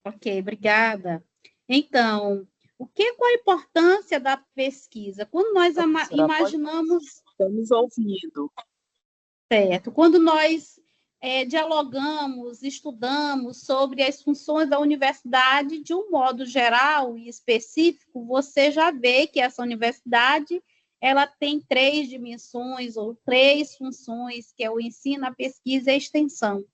Ok, obrigada. Então, qual a importância da pesquisa? Quando nós Professora, imaginamos, estamos ouvindo. certo, quando nós dialogamos, estudamos sobre as funções da universidade de um modo geral e específico, você já vê que essa universidade ela tem três dimensões ou três funções, que é o ensino, a pesquisa e a extensão.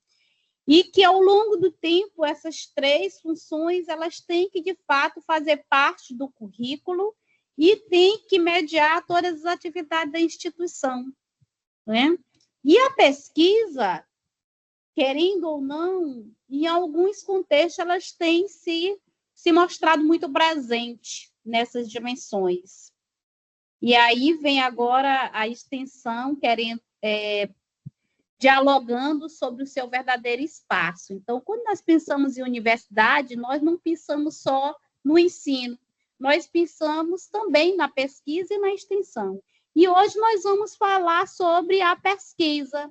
E que, ao longo do tempo, essas três funções elas têm que, de fato, fazer parte do currículo e têm que mediar todas as atividades da instituição. Né? E a pesquisa, querendo ou não, em alguns contextos, elas têm se mostrado muito presente nessas dimensões. E aí vem agora a extensão, querendo dialogando sobre o seu verdadeiro espaço. Então, quando nós pensamos em universidade, nós não pensamos só no ensino, nós pensamos também na pesquisa e na extensão. E hoje nós vamos falar sobre a pesquisa,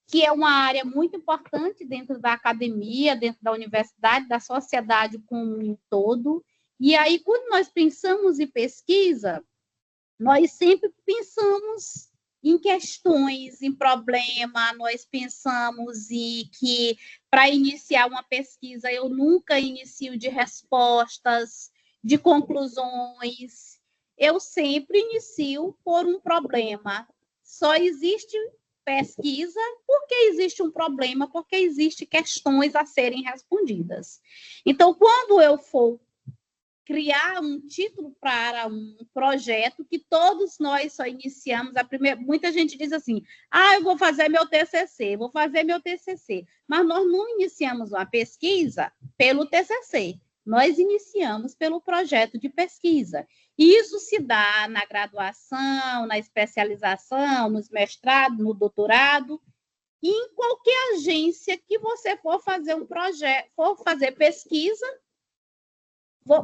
que é uma área muito importante dentro da academia, dentro da universidade, da sociedade como um todo. E aí, quando nós pensamos em pesquisa, nós sempre pensamos em questões, em problema, nós pensamos em que, para iniciar uma pesquisa, eu nunca inicio de respostas, de conclusões, eu sempre inicio por um problema. Só existe pesquisa porque existe um problema, porque existem questões a serem respondidas. Então, quando eu for criar um título para um projeto que todos nós só iniciamos a primeira. Muita gente diz assim: eu vou fazer meu TCC, mas nós não iniciamos uma pesquisa pelo TCC, nós iniciamos pelo projeto de pesquisa. E isso se dá na graduação, na especialização, nos mestrados, no doutorado, e em qualquer agência que você for fazer um projeto, for fazer pesquisa,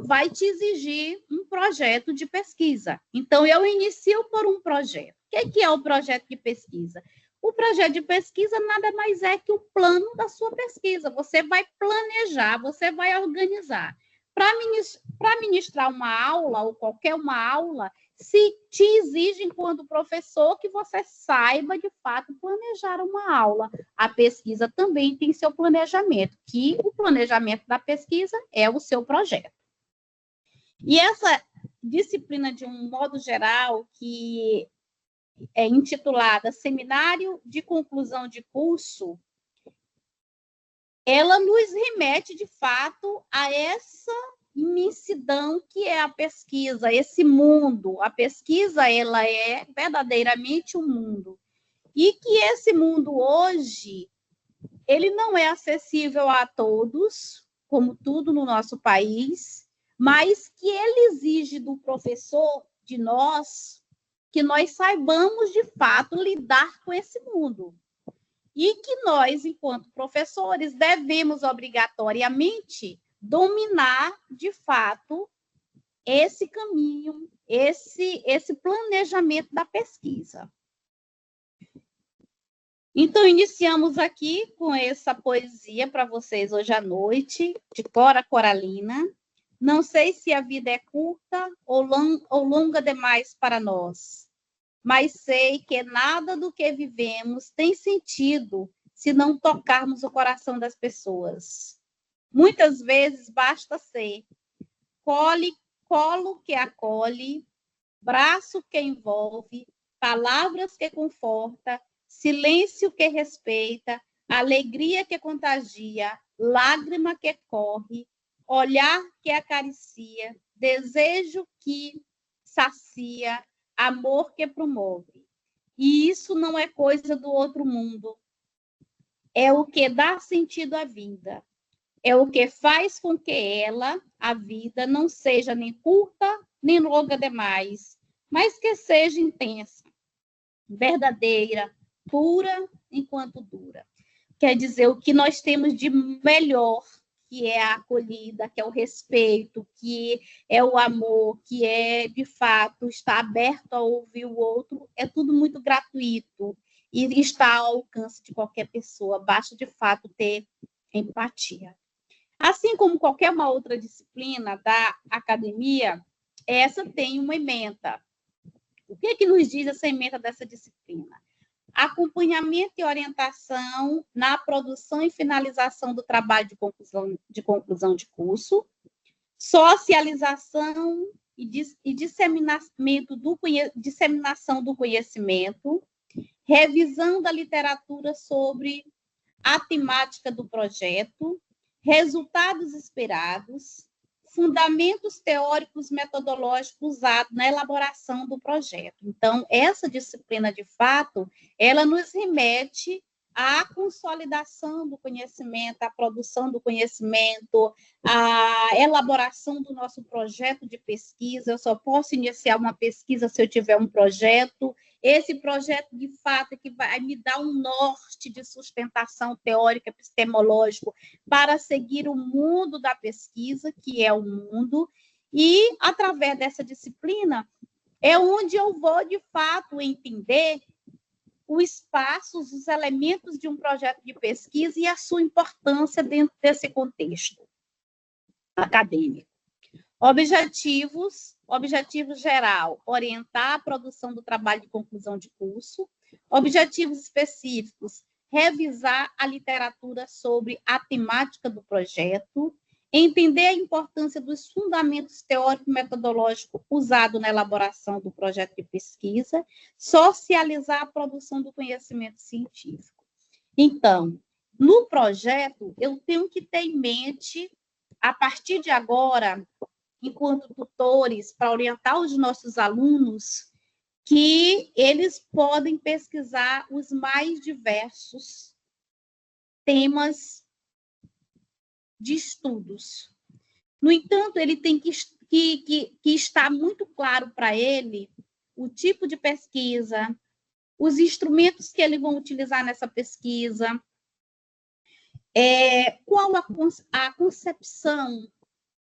vai te exigir um projeto de pesquisa. Então, eu inicio por um projeto. O que é o projeto de pesquisa? O projeto de pesquisa nada mais é que o plano da sua pesquisa. Você vai planejar, você vai organizar. Para ministrar uma aula, ou qualquer uma aula, se te exige, enquanto professor, que você saiba, de fato, planejar uma aula. A pesquisa também tem seu planejamento, que o planejamento da pesquisa é o seu projeto. E essa disciplina, de um modo geral, que é intitulada Seminário de Conclusão de Curso, ela nos remete, de fato, a essa imensidão que é a pesquisa, esse mundo. A pesquisa, ela é verdadeiramente um mundo. E que esse mundo hoje, ele não é acessível a todos, como tudo no nosso país, mas que ele exige do professor, de nós, que nós saibamos, de fato, lidar com esse mundo. E que nós, enquanto professores, devemos obrigatoriamente dominar, de fato, esse caminho, esse planejamento da pesquisa. Então, iniciamos aqui com essa poesia para vocês hoje à noite, de Cora Coralina. Não sei se a vida é curta ou longa demais para nós, mas sei que nada do que vivemos tem sentido se não tocarmos o coração das pessoas. Muitas vezes basta ser colo que acolhe, braço que envolve, palavras que conforta, silêncio que respeita, alegria que contagia, lágrima que corre, olhar que acaricia, desejo que sacia, amor que promove. E isso não é coisa do outro mundo. É o que dá sentido à vida. É o que faz com que ela, a vida, não seja nem curta, nem longa demais, mas que seja intensa, verdadeira, pura enquanto dura. Quer dizer, o que nós temos de melhor, que é a acolhida, que é o respeito, que é o amor, que é, de fato, estar aberto a ouvir o outro, é tudo muito gratuito e está ao alcance de qualquer pessoa, basta, de fato, ter empatia. Assim como qualquer uma outra disciplina da academia, essa tem uma ementa. O que é que nos diz essa ementa dessa disciplina? Acompanhamento e orientação na produção e finalização do trabalho de conclusão de curso, socialização e disseminação do conhecimento, revisão da literatura sobre a temática do projeto, resultados esperados, fundamentos teóricos metodológicos usados na elaboração do projeto. Então, essa disciplina, de fato, ela nos remete à consolidação do conhecimento, à produção do conhecimento, à elaboração do nosso projeto de pesquisa. Eu só posso iniciar uma pesquisa se eu tiver um projeto. Esse projeto, de fato, é que vai me dar um norte de sustentação teórica, epistemológico, para seguir o mundo da pesquisa, que é o mundo, e, através dessa disciplina, é onde eu vou, de fato, entender os espaços, os elementos de um projeto de pesquisa e a sua importância dentro desse contexto acadêmico. Objetivo geral, orientar a produção do trabalho de conclusão de curso. Objetivos específicos, revisar a literatura sobre a temática do projeto, entender a importância dos fundamentos teórico-metodológicos usados na elaboração do projeto de pesquisa, socializar a produção do conhecimento científico. Então, no projeto, eu tenho que ter em mente, a partir de agora, enquanto tutores, para orientar os nossos alunos, que eles podem pesquisar os mais diversos temas de estudos. No entanto, ele tem que estar muito claro para ele o tipo de pesquisa, os instrumentos que eles vão utilizar nessa pesquisa, qual a concepção,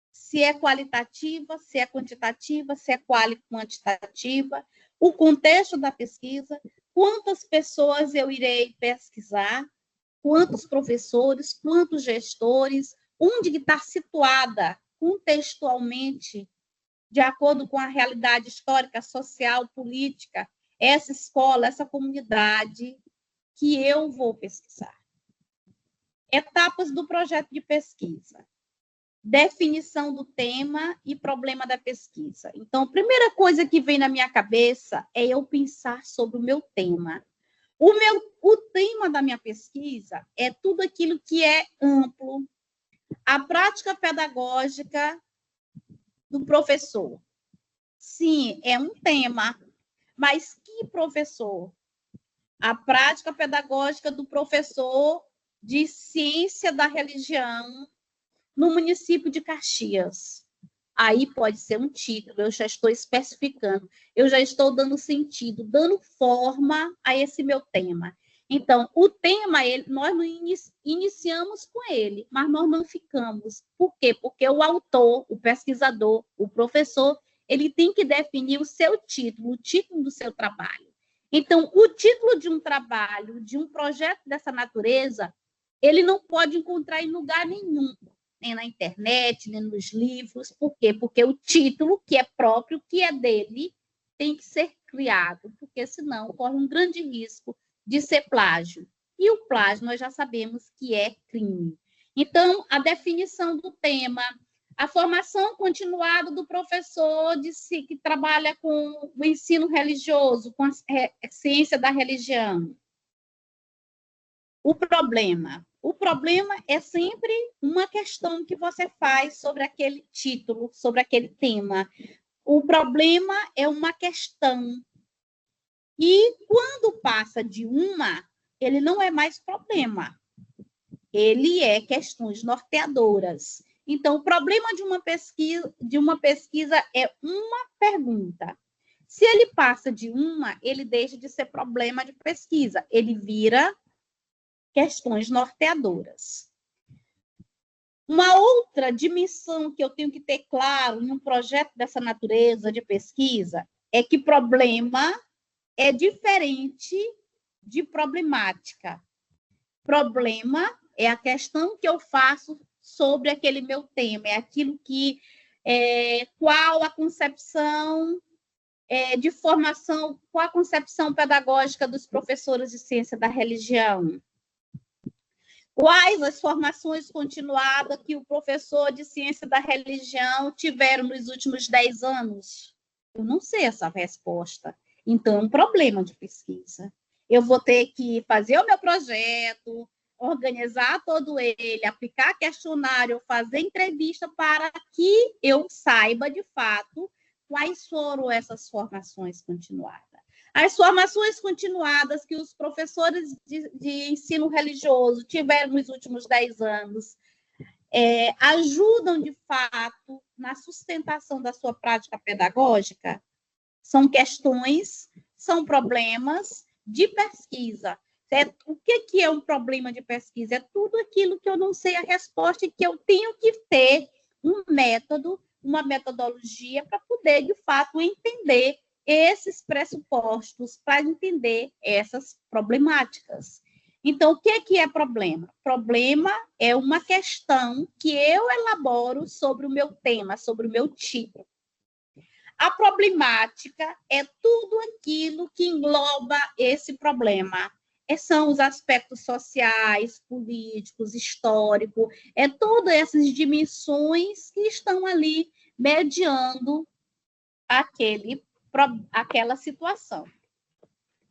se é qualitativa, se é quantitativa, se é quantitativa, o contexto da pesquisa, quantas pessoas eu irei pesquisar, quantos professores, quantos gestores, onde está situada contextualmente, de acordo com a realidade histórica, social, política, essa escola, essa comunidade que eu vou pesquisar. Etapas do projeto de pesquisa. Definição do tema e problema da pesquisa. Então, a primeira coisa que vem na minha cabeça é eu pensar sobre o meu tema. O tema da minha pesquisa é tudo aquilo que é amplo, a prática pedagógica do professor. Sim, é um tema, mas que professor? A prática pedagógica do professor de ciência da religião no município de Caxias. Aí pode ser um título, eu já estou especificando, eu já estou dando sentido, dando forma a esse meu tema. Então, o tema, nós não iniciamos com ele, mas nós não ficamos. Por quê? Porque o autor, o pesquisador, o professor, ele tem que definir o seu título, o título do seu trabalho. Então, o título de um trabalho, de um projeto dessa natureza, ele não pode encontrar em lugar nenhum, nem na internet, nem nos livros. Por quê? Porque o título, que é próprio, que é dele, tem que ser criado, porque senão corre um grande risco de ser plágio. E o plágio nós já sabemos que é crime. Então, a definição do tema, a formação continuada do professor que trabalha com o ensino religioso, com a ciência da religião. O problema é sempre uma questão que você faz sobre aquele título, sobre aquele tema. O problema é uma questão. E quando passa de uma, ele não é mais problema. Ele é questões norteadoras. Então, o problema de uma pesquisa é uma pergunta. Se ele passa de uma, ele deixa de ser problema de pesquisa. Ele vira questões norteadoras. Uma outra dimensão que eu tenho que ter claro em um projeto dessa natureza de pesquisa é que problema é diferente de problemática. Problema é a questão que eu faço sobre aquele meu tema, é aquilo que, qual a concepção de formação, qual a concepção pedagógica dos professores de ciência da religião, quais as formações continuadas que o professor de ciência da religião tiveram nos últimos 10 anos. Eu não sei essa resposta. Então, é um problema de pesquisa. Eu vou ter que fazer o meu projeto, organizar todo ele, aplicar questionário, fazer entrevista para que eu saiba, de fato, quais foram essas formações continuadas. As formações continuadas que os professores de ensino religioso tiveram nos últimos 10 anos ajudam, de fato, na sustentação da sua prática pedagógica? São questões, são problemas de pesquisa. O que é um problema de pesquisa? É tudo aquilo que eu não sei a resposta e que eu tenho que ter um método, uma metodologia para poder, de fato, entender esses pressupostos, para entender essas problemáticas. Então, o que é problema? Problema é uma questão que eu elaboro sobre o meu tema, sobre o meu título. A problemática é tudo aquilo que engloba esse problema. São os aspectos sociais, políticos, históricos, todas essas dimensões que estão ali mediando aquela situação.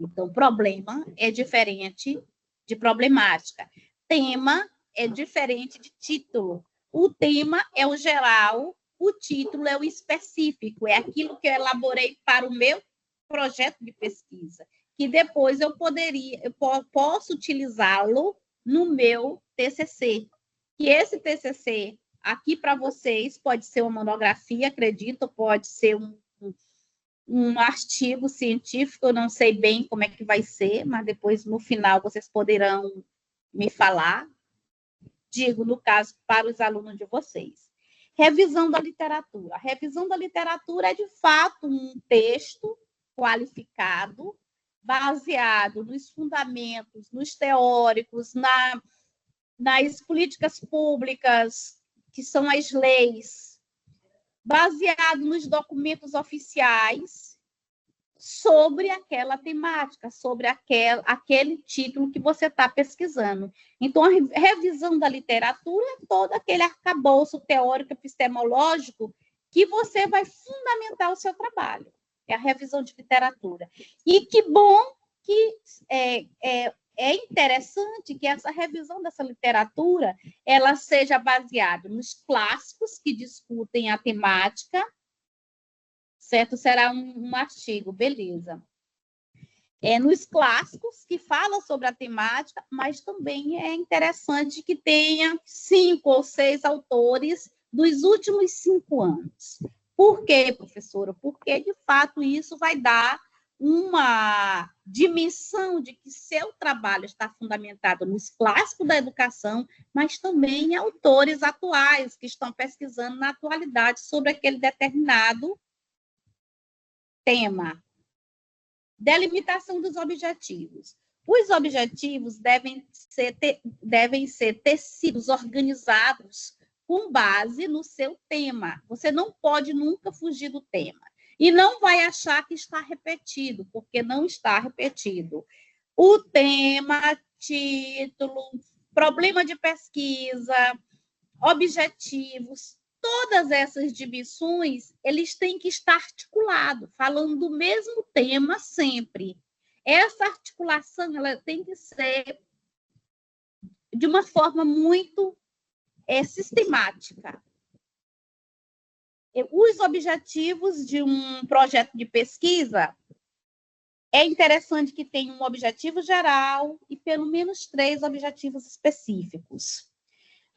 Então, problema é diferente de problemática. Tema é diferente de título. O tema é o geral, o título é o específico, é aquilo que eu elaborei para o meu projeto de pesquisa, que depois eu posso utilizá-lo no meu TCC. Que esse TCC, aqui para vocês, pode ser uma monografia, acredito, pode ser um artigo científico, eu não sei bem como é que vai ser, mas depois, no final, vocês poderão me falar. Digo, no caso, para os alunos de vocês. Revisão da literatura. A revisão da literatura é, de fato, um texto qualificado, baseado nos fundamentos, nos teóricos, nas políticas públicas, que são as leis, baseado nos documentos oficiais sobre aquela temática, sobre aquele título que você está pesquisando. Então, a revisão da literatura é todo aquele arcabouço teórico epistemológico que você vai fundamentar o seu trabalho. É a revisão de literatura. E que bom que é interessante que essa revisão dessa literatura ela seja baseada nos clássicos que discutem a temática, certo? Será um artigo, beleza. Nos clássicos que falam sobre a temática, mas também é interessante que tenha 5 ou 6 autores dos últimos 5 anos. Por quê, professora? Porque, de fato, isso vai dar uma dimensão de que seu trabalho está fundamentado nos clássicos da educação, mas também em autores atuais que estão pesquisando na atualidade sobre aquele determinado tema. Delimitação dos objetivos. Os objetivos devem ser tecidos organizados com base no seu tema. Você não pode nunca fugir do tema. E não vai achar que está repetido, porque não está repetido. O tema, título, problema de pesquisa, objetivos, todas essas dimensões, eles têm que estar articulados, falando do mesmo tema sempre. Essa articulação ela tem que ser de uma forma muito sistemática. Os objetivos de um projeto de pesquisa, é interessante que tenha um objetivo geral e pelo menos 3 objetivos específicos.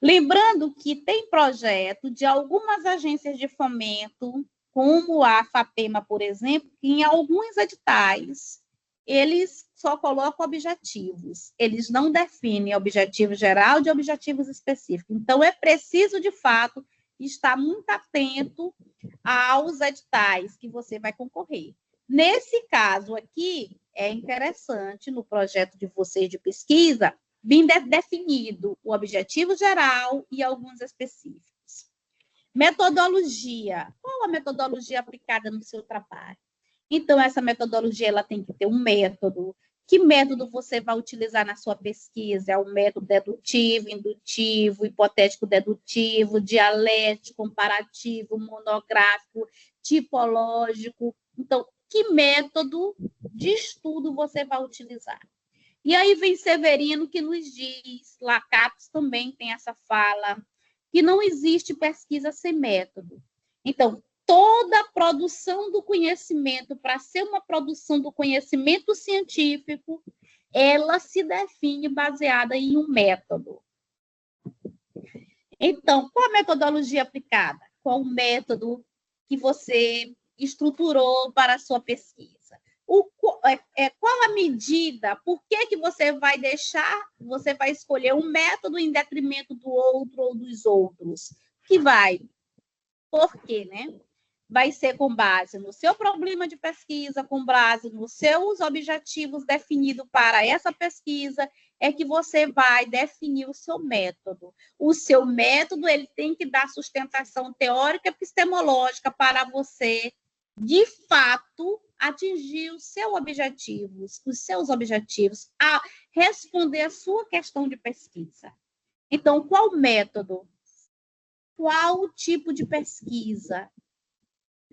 Lembrando que tem projeto de algumas agências de fomento, como a FAPEMA, por exemplo, que em alguns editais, eles só colocam objetivos. Eles não definem objetivo geral de objetivos específicos. Então, é preciso, de fato, estar muito atento aos editais que você vai concorrer. Nesse caso aqui, é interessante, no projeto de vocês de pesquisa, bem definido o objetivo geral e alguns específicos. Metodologia. Qual a metodologia aplicada no seu trabalho? Então, essa metodologia ela tem que ter um método. Que método você vai utilizar na sua pesquisa? É o método dedutivo, indutivo, hipotético-dedutivo, dialético, comparativo, monográfico, tipológico. Então, que método de estudo você vai utilizar? E aí vem Severino que nos diz, Lakatos também tem essa fala, que não existe pesquisa sem método. Então, toda a produção do conhecimento, para ser uma produção do conhecimento científico, ela se define baseada em um método. Então, qual a metodologia aplicada? Qual o método que você estruturou para a sua pesquisa? Qual a medida? Por que você vai escolher um método em detrimento do outro ou dos outros? Por quê, né? Vai ser com base no seu problema de pesquisa, com base nos seus objetivos definidos para essa pesquisa, é que você vai definir o seu método. O seu método ele tem que dar sustentação teórica e epistemológica para você, de fato, atingir os seus objetivos, a responder a sua questão de pesquisa. Então, qual método? Qual tipo de pesquisa?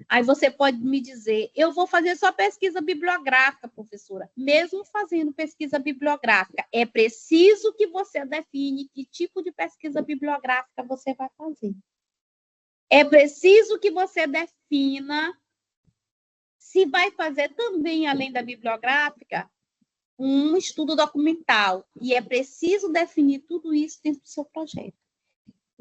Aí você pode me dizer, eu vou fazer só pesquisa bibliográfica, professora. Mesmo fazendo pesquisa bibliográfica, é preciso que você define que tipo de pesquisa bibliográfica você vai fazer. É preciso que você defina se vai fazer também, além da bibliográfica, um estudo documental. E é preciso definir tudo isso dentro do seu projeto.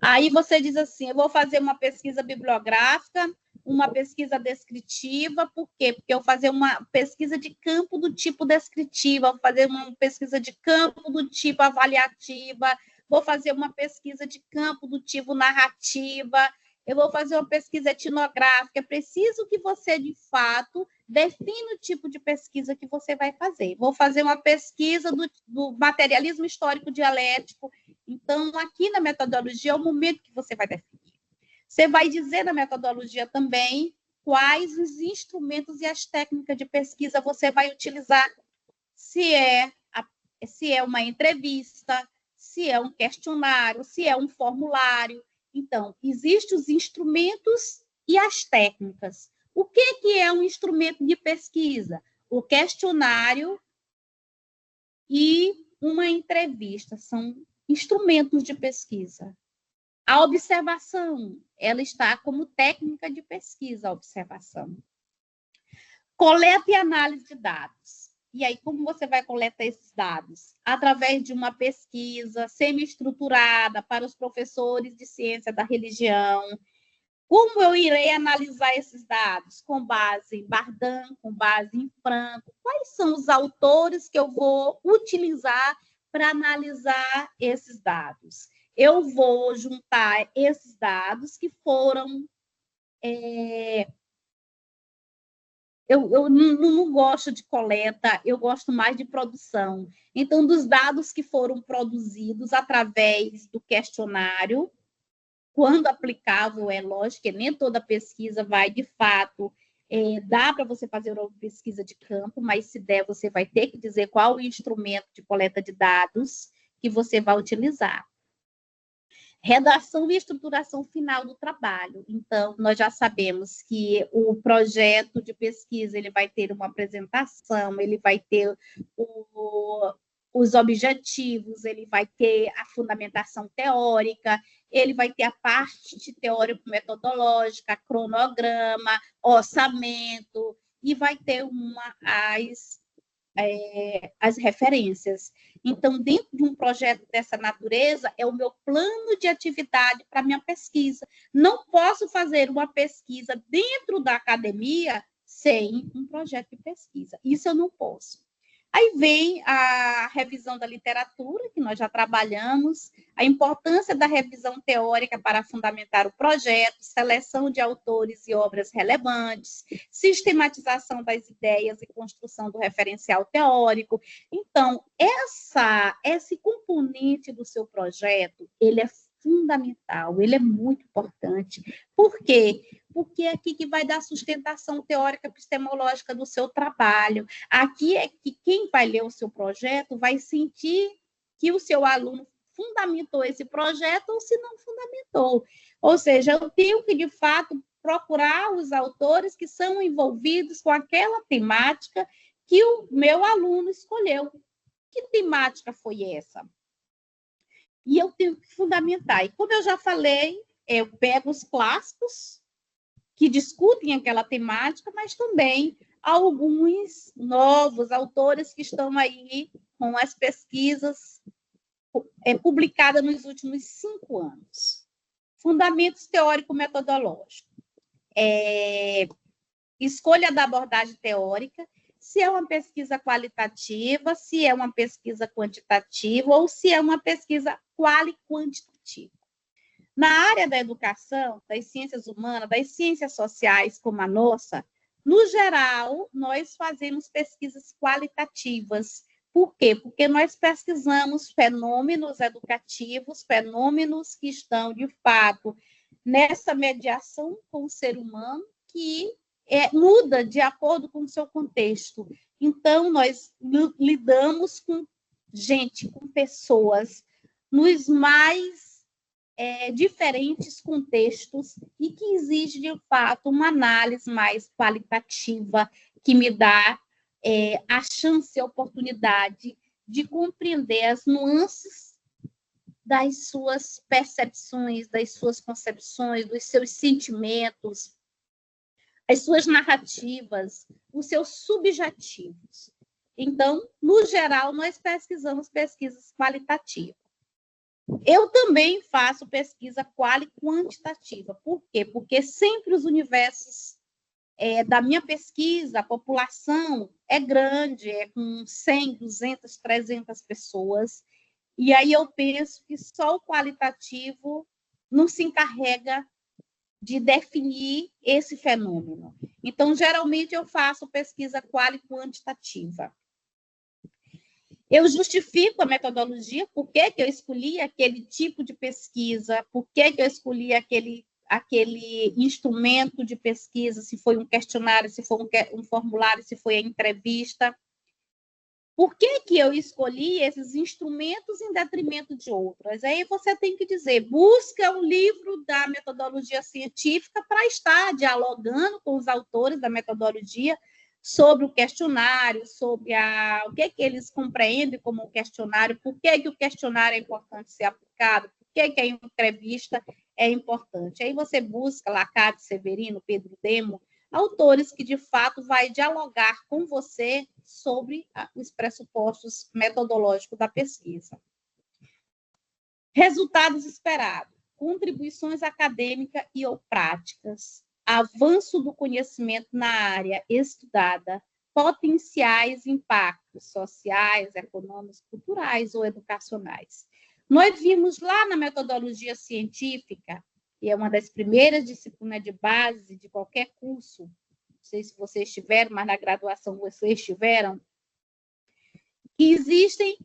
Aí você diz assim, eu vou fazer uma pesquisa bibliográfica, uma pesquisa descritiva, por quê? Porque eu vou fazer uma pesquisa de campo do tipo descritiva, vou fazer uma pesquisa de campo do tipo avaliativa, vou fazer uma pesquisa de campo do tipo narrativa, eu vou fazer uma pesquisa etnográfica. É preciso que você, de fato, defina o tipo de pesquisa que você vai fazer. Vou fazer uma pesquisa do materialismo histórico dialético. Então, aqui na metodologia é o momento que você vai definir. Você vai dizer na metodologia também quais os instrumentos e as técnicas de pesquisa você vai utilizar, se é uma entrevista, se é um questionário, se é um formulário. Então, existem os instrumentos e as técnicas. O que é um instrumento de pesquisa? O questionário e uma entrevista são instrumentos de pesquisa. A observação, ela está como técnica de pesquisa, a observação. Coleta e análise de dados. E aí, como você vai coletar esses dados? Através de uma pesquisa semi-estruturada para os professores de ciência da religião. Como eu irei analisar esses dados? Com base em Bardin, com base em Franco. Quais são os autores que eu vou utilizar para analisar esses dados? Eu vou juntar esses dados que foram... Eu não gosto de coleta, eu gosto mais de produção. Então, dos dados que foram produzidos através do questionário, quando aplicável, é lógico que nem toda pesquisa vai, de fato, dá para você fazer uma pesquisa de campo, mas se der, você vai ter que dizer qual o instrumento de coleta de dados que você vai utilizar. Redação e estruturação final do trabalho. Então, nós já sabemos que o projeto de pesquisa ele vai ter uma apresentação, ele vai ter os objetivos, ele vai ter a fundamentação teórica, ele vai ter a parte teórico-metodológica, cronograma, orçamento, e vai ter as referências. Então, dentro de um projeto dessa natureza, é o meu plano de atividade para a minha pesquisa. Não posso fazer uma pesquisa dentro da academia sem um projeto de pesquisa. Isso eu não posso. Aí vem a revisão da literatura, que nós já trabalhamos, a importância da revisão teórica para fundamentar o projeto, seleção de autores e obras relevantes, sistematização das ideias e construção do referencial teórico. Então, esse componente do seu projeto, ele é fundamental, ele é muito importante. Por quê? Porque é aqui que vai dar sustentação teórica epistemológica do seu trabalho. Aqui é que quem vai ler o seu projeto vai sentir que o seu aluno fundamentou esse projeto ou se não fundamentou. Ou seja, eu tenho que, de fato, procurar os autores que são envolvidos com aquela temática que o meu aluno escolheu. Que temática foi essa? E eu tenho que fundamentar. E como eu já falei, eu pego os clássicos que discutem aquela temática, mas também alguns novos autores que estão aí com as pesquisas publicadas nos últimos 5 anos. Fundamentos teórico-metodológicos. Escolha da abordagem teórica, se é uma pesquisa qualitativa, se é uma pesquisa quantitativa ou se é uma pesquisa quali-quantitativa. Na área da educação, das ciências humanas, das ciências sociais, como a nossa, no geral, nós fazemos pesquisas qualitativas. Por quê? Porque nós pesquisamos fenômenos educativos, fenômenos que estão, de fato, nessa mediação com o ser humano, que muda de acordo com o seu contexto. Então, nós lidamos com gente, com pessoas, nos mais diferentes contextos e que exige, de fato, uma análise mais qualitativa, que me dá a chance e a oportunidade de compreender as nuances das suas percepções, das suas concepções, dos seus sentimentos, as suas narrativas, os seus subjetivos. Então, no geral, nós pesquisamos pesquisas qualitativas. Eu também faço pesquisa quali-quantitativa. Por quê? Porque sempre os universos da minha pesquisa, a população é grande, é com 100, 200, 300 pessoas, e aí eu penso que só o qualitativo não se encarrega de definir esse fenômeno. Então, geralmente, eu faço pesquisa quali-quantitativa. Eu justifico a metodologia, por que eu escolhi aquele tipo de pesquisa, por que eu escolhi aquele instrumento de pesquisa, se foi um questionário, se foi um formulário, se foi a entrevista. Por que eu escolhi esses instrumentos em detrimento de outros? Aí você tem que dizer, busca um livro da metodologia científica para estar dialogando com os autores da metodologia sobre o questionário, sobre o que eles compreendem como um questionário, por que o questionário é importante ser aplicado, por que a entrevista é importante. Aí você busca Lacate, Severino, Pedro Demo, autores que, de fato, vai dialogar com você sobre os pressupostos metodológicos da pesquisa. Resultados esperados. Contribuições acadêmicas e ou práticas. Avanço do conhecimento na área estudada. Potenciais impactos sociais, econômicos, culturais ou educacionais. Nós vimos lá na metodologia científica, e é uma das primeiras disciplinas de base de qualquer curso, não sei se vocês tiveram, mas na graduação vocês tiveram, que existem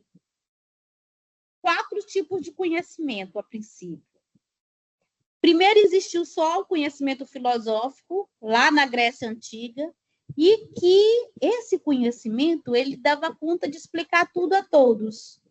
4 tipos de conhecimento, a princípio. Primeiro existiu só o conhecimento filosófico, lá na Grécia Antiga, e que esse conhecimento ele dava conta de explicar tudo a todos.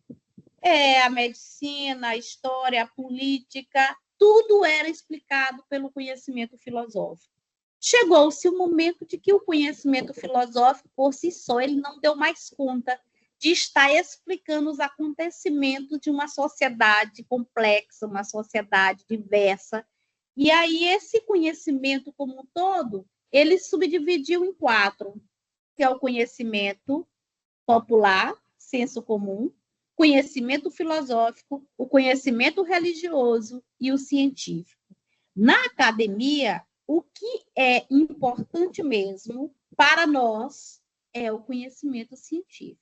A medicina, a história, a política, tudo era explicado pelo conhecimento filosófico. Chegou-se o momento de que o conhecimento filosófico, por si só, ele não deu mais conta de estar explicando os acontecimentos de uma sociedade complexa, uma sociedade diversa. E aí esse conhecimento como um todo, ele subdividiu em 4, que é o conhecimento popular, senso comum, conhecimento filosófico, o conhecimento religioso e o científico. Na academia, o que é importante mesmo para nós é o conhecimento científico.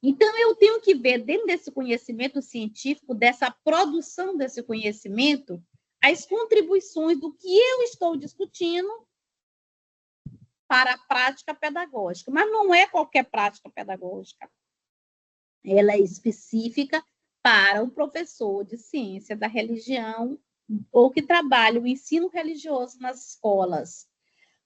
Então, eu tenho que ver, dentro desse conhecimento científico, dessa produção desse conhecimento, as contribuições do que eu estou discutindo para a prática pedagógica. Mas não é qualquer prática pedagógica. Ela é específica para o professor de ciência da religião ou que trabalha o ensino religioso nas escolas.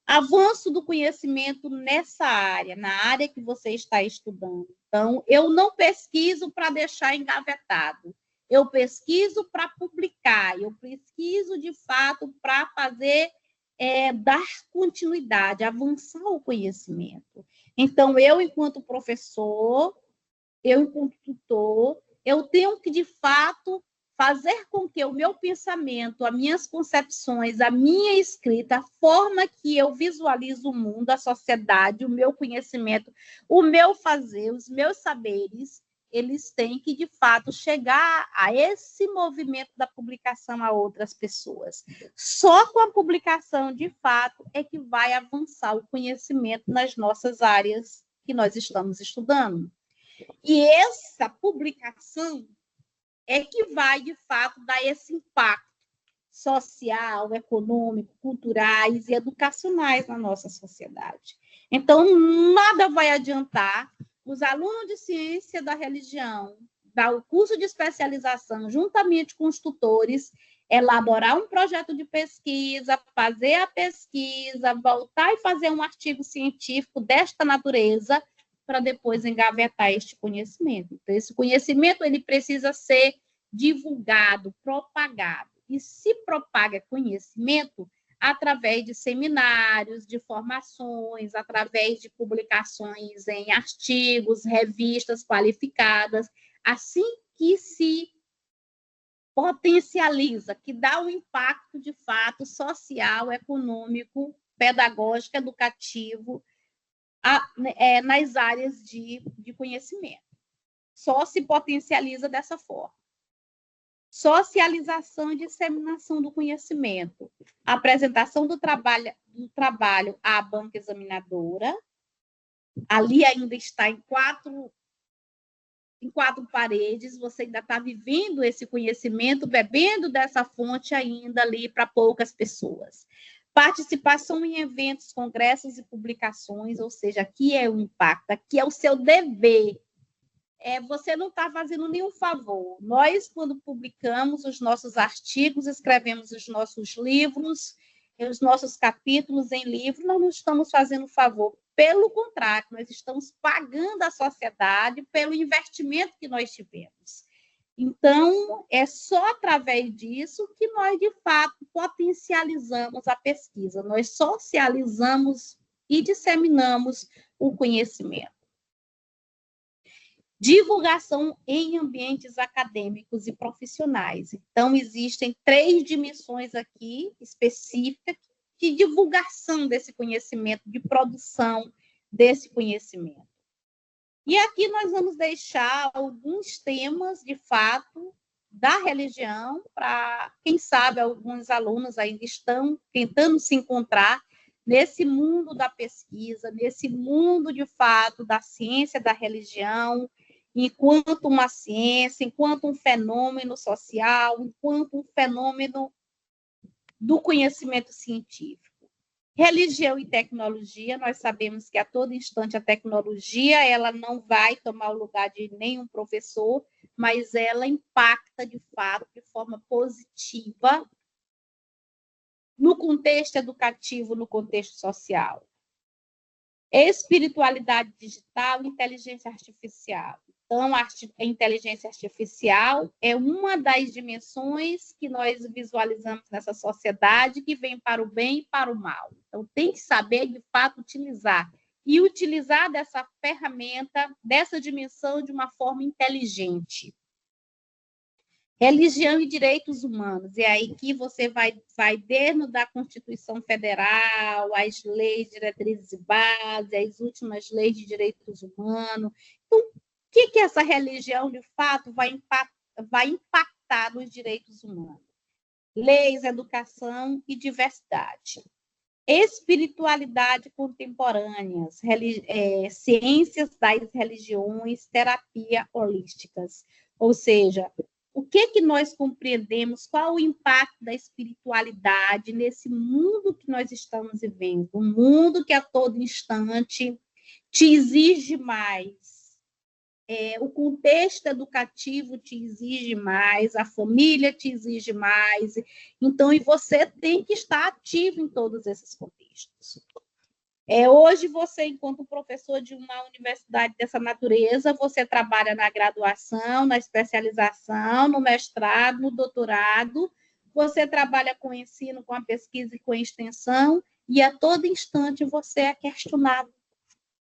Avanço do conhecimento nessa área, na área que você está estudando. Então, eu não pesquiso para deixar engavetado. Eu pesquiso para publicar, eu pesquiso, de fato, para fazer, dar continuidade, avançar o conhecimento. Então, eu, enquanto professor, eu, enquanto tutor, eu tenho que, de fato, fazer com que o meu pensamento, as minhas concepções, a minha escrita, a forma que eu visualizo o mundo, a sociedade, o meu conhecimento, o meu fazer, os meus saberes, eles têm que, de fato, chegar a esse movimento da publicação a outras pessoas. Só com a publicação, de fato, é que vai avançar o conhecimento nas nossas áreas que nós estamos estudando. E essa publicação é que vai, de fato, dar esse impacto social, econômico, culturais e educacionais na nossa sociedade. Então, nada vai adiantar os alunos de ciência da religião, dar o curso de especialização, juntamente com os tutores, elaborar um projeto de pesquisa, fazer a pesquisa, voltar e fazer um artigo científico desta natureza, para depois engavetar este conhecimento. Então, esse conhecimento ele precisa ser divulgado, propagado. E se propaga conhecimento através de seminários, de formações, através de publicações em artigos, revistas qualificadas, assim que se potencializa, que dá um impacto de fato social, econômico, pedagógico, educativo, nas áreas de conhecimento. Só se potencializa dessa forma. Socialização e disseminação do conhecimento. Apresentação do trabalho à banca examinadora. Ali ainda está em quatro paredes, você ainda está vivendo esse conhecimento, bebendo dessa fonte ainda ali para poucas pessoas. Participação em eventos, congressos e publicações, ou seja, aqui é o impacto, aqui é o seu dever. Você não está fazendo nenhum favor. Nós, quando publicamos os nossos artigos, escrevemos os nossos livros, os nossos capítulos em livro, nós não estamos fazendo favor. Pelo contrário, nós estamos pagando a sociedade pelo investimento que nós tivemos. Então, é só através disso que nós, de fato, potencializamos a pesquisa. Nós socializamos e disseminamos o conhecimento. Divulgação em ambientes acadêmicos e profissionais. Então, existem 3 dimensões aqui específicas de divulgação desse conhecimento, de produção desse conhecimento. E aqui nós vamos deixar alguns temas, de fato, da religião, para, quem sabe, alguns alunos ainda estão tentando se encontrar nesse mundo da pesquisa, nesse mundo, de fato, da ciência da religião, enquanto uma ciência, enquanto um fenômeno social, enquanto um fenômeno do conhecimento científico. Religião e tecnologia, nós sabemos que a todo instante a tecnologia ela não vai tomar o lugar de nenhum professor, mas ela impacta, de fato, de forma positiva no contexto educativo, no contexto social. Espiritualidade digital e inteligência artificial. Então, a inteligência artificial é uma das dimensões que nós visualizamos nessa sociedade que vem para o bem e para o mal. Então, tem que saber, de fato, utilizar. E utilizar dessa ferramenta, dessa dimensão, de uma forma inteligente. Religião e direitos humanos. É aí que você vai dentro da Constituição Federal, as leis, diretrizes e bases, as últimas leis de direitos humanos. Então, o que essa religião, de fato, vai impactar nos direitos humanos? Leis, educação e diversidade. espiritualidade contemporâneas, ciências das religiões, terapia holísticas. Ou seja, o que nós compreendemos, qual o impacto da espiritualidade nesse mundo que nós estamos vivendo, um mundo que a todo instante te exige mais. O contexto educativo te exige mais, a família te exige mais, então, e você tem que estar ativo em todos esses contextos. Hoje, você, enquanto professor de uma universidade dessa natureza, você trabalha na graduação, na especialização, no mestrado, no doutorado, você trabalha com o ensino, com a pesquisa e com a extensão, e a todo instante você é questionado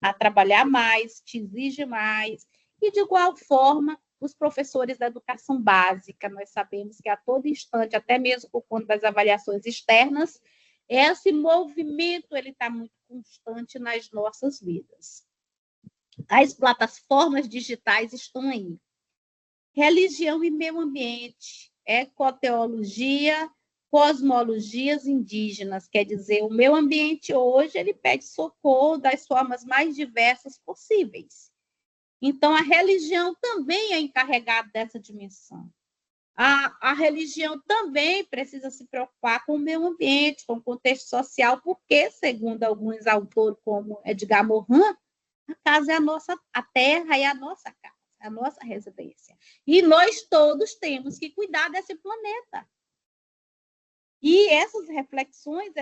a trabalhar mais, te exige mais. E, de igual forma, os professores da educação básica, nós sabemos que a todo instante, até mesmo por conta das avaliações externas, esse movimento ele está muito constante nas nossas vidas. As plataformas digitais estão aí. Religião e meio ambiente, ecoteologia, cosmologias indígenas, quer dizer, o meio ambiente hoje ele pede socorro das formas mais diversas possíveis. Então, a religião também é encarregada dessa dimensão. A religião também precisa se preocupar com o meio ambiente, com o contexto social, porque, segundo alguns autores, como Edgar Morin, a casa é a terra é a nossa casa, é a nossa residência. E nós todos temos que cuidar desse planeta. E essas reflexões,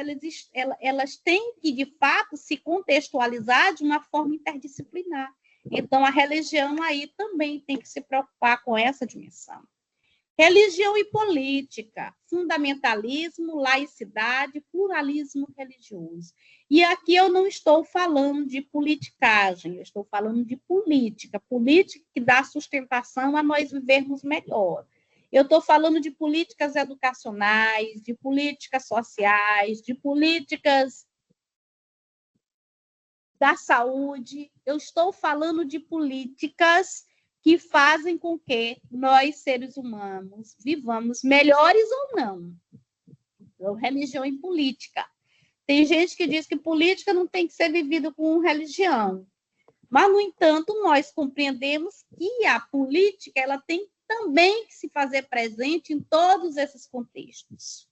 elas têm que, de fato, se contextualizar de uma forma interdisciplinar. Então, a religião aí também tem que se preocupar com essa dimensão. Religião e política, fundamentalismo, laicidade, pluralismo religioso. E aqui eu não estou falando de politicagem, eu estou falando de política, política que dá sustentação a nós vivermos melhor. Eu estou falando de políticas educacionais, de políticas sociais, de políticas da saúde. Eu estou falando de políticas que fazem com que nós, seres humanos, vivamos melhores ou não. Então, religião e política. Tem gente que diz que política não tem que ser vivida com religião. Mas, no entanto, nós compreendemos que a política ela tem também que se fazer presente em todos esses contextos,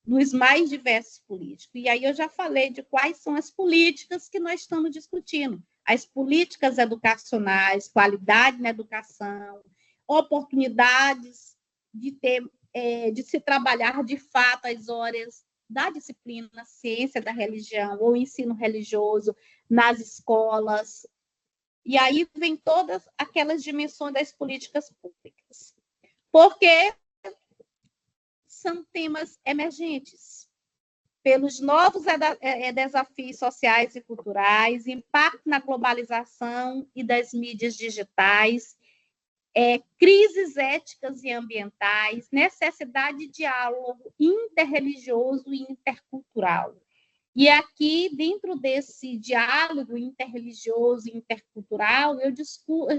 nos mais diversos políticos. E aí eu já falei de quais são as políticas que nós estamos discutindo. As políticas educacionais, qualidade na educação, oportunidades de se trabalhar de fato as horas da disciplina ciência da religião ou ensino religioso nas escolas. E aí vem todas aquelas dimensões das políticas públicas. Porque são temas emergentes. Pelos novos desafios sociais e culturais, impacto na globalização e das mídias digitais, crises éticas e ambientais, necessidade de diálogo interreligioso e intercultural. E aqui, dentro desse diálogo interreligioso e intercultural,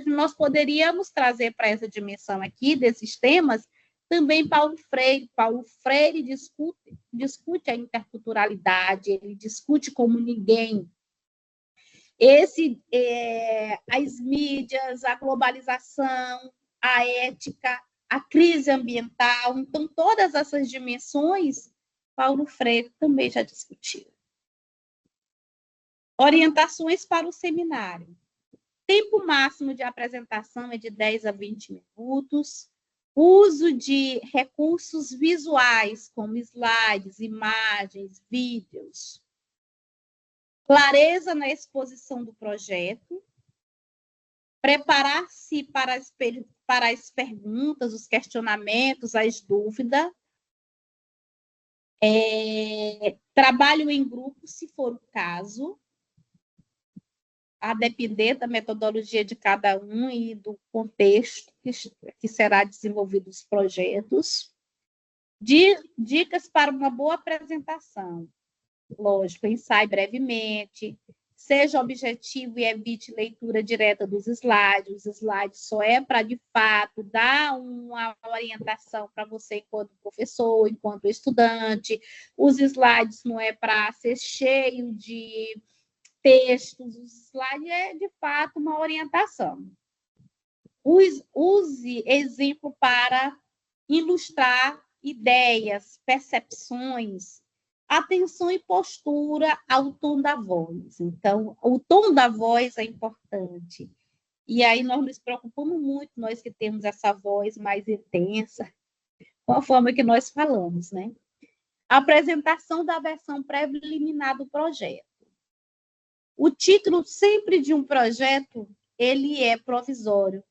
nós poderíamos trazer para essa dimensão aqui, desses temas, também Paulo Freire. Paulo Freire discute a interculturalidade, ele discute como ninguém. As mídias, a globalização, a ética, a crise ambiental, então todas essas dimensões, Paulo Freire também já discutiu. Orientações para o seminário. Tempo máximo de apresentação é de 10 a 20 minutos. Uso de recursos visuais, como slides, imagens, vídeos. Clareza na exposição do projeto. Preparar-se para as perguntas, os questionamentos, as dúvidas. Trabalho em grupo, se for o caso, a depender da metodologia de cada um e do contexto que será desenvolvido os projetos. Dicas para uma boa apresentação. Lógico, ensaie brevemente, Seja objetivo e evite leitura direta dos slides. Os slides só é para, de fato, dar uma orientação para você enquanto professor, enquanto estudante. Os slides não é para ser cheio de textos. Os slides é, de fato, uma orientação. Use exemplo para ilustrar ideias, percepções, atenção e postura ao tom da voz. Então, o tom da voz é importante. E aí nós nos preocupamos muito, nós que temos essa voz mais intensa, com a forma que nós falamos, né? A apresentação da versão preliminar do projeto. O título sempre de um projeto, ele é provisório.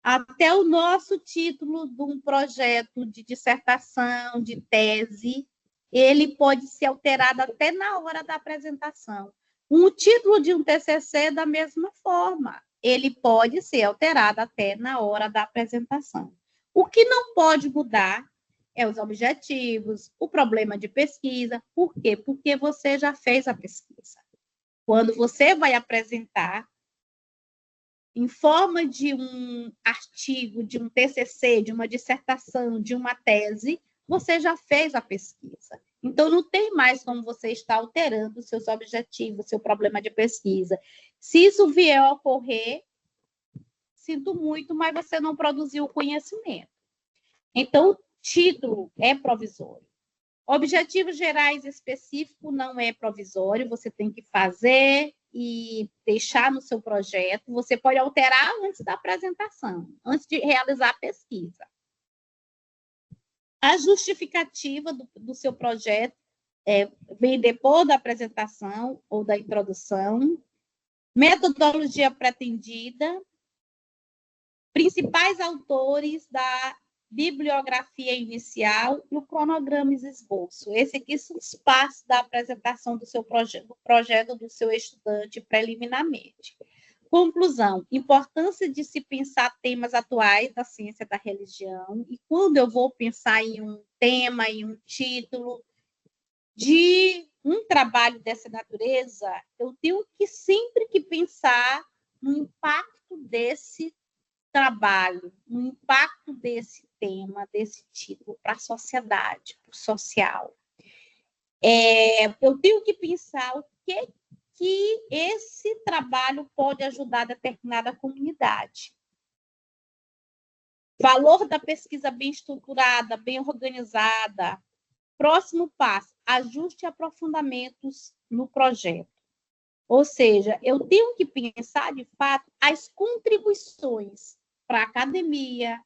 Até o nosso título de um projeto de dissertação, de tese, ele pode ser alterado até na hora da apresentação. O título de um TCC, da mesma forma, ele pode ser alterado até na hora da apresentação. O que não pode mudar é os objetivos, o problema de pesquisa. Por quê? Porque você já fez a pesquisa. Quando você vai apresentar, em forma de um artigo, de um TCC, de uma dissertação, de uma tese, você já fez a pesquisa. Então, não tem mais como você estar alterando os seus objetivos, seu problema de pesquisa. Se isso vier a ocorrer, sinto muito, mas você não produziu o conhecimento. Então, o título é provisório. Objetivos gerais específicos não é provisório, você tem que fazer e deixar no seu projeto. Você pode alterar antes da apresentação, antes de realizar a pesquisa. A justificativa do seu projeto vem depois da apresentação ou da introdução. Metodologia pretendida. Principais autores da bibliografia inicial e o cronograma e esboço. Esse aqui são os passos da apresentação do seu projeto do seu estudante preliminarmente. Conclusão, importância de se pensar temas atuais da ciência da religião, e quando eu vou pensar em um tema, em um título de um trabalho dessa natureza, eu tenho que sempre que pensar no impacto desse trabalho, no impacto desse tema, desse título para a sociedade, para o social. Eu tenho que pensar o que esse trabalho pode ajudar determinada comunidade. Valor da pesquisa bem estruturada, bem organizada. Próximo passo, ajuste e aprofundamentos no projeto. Ou seja, eu tenho que pensar, de fato, as contribuições para a academia,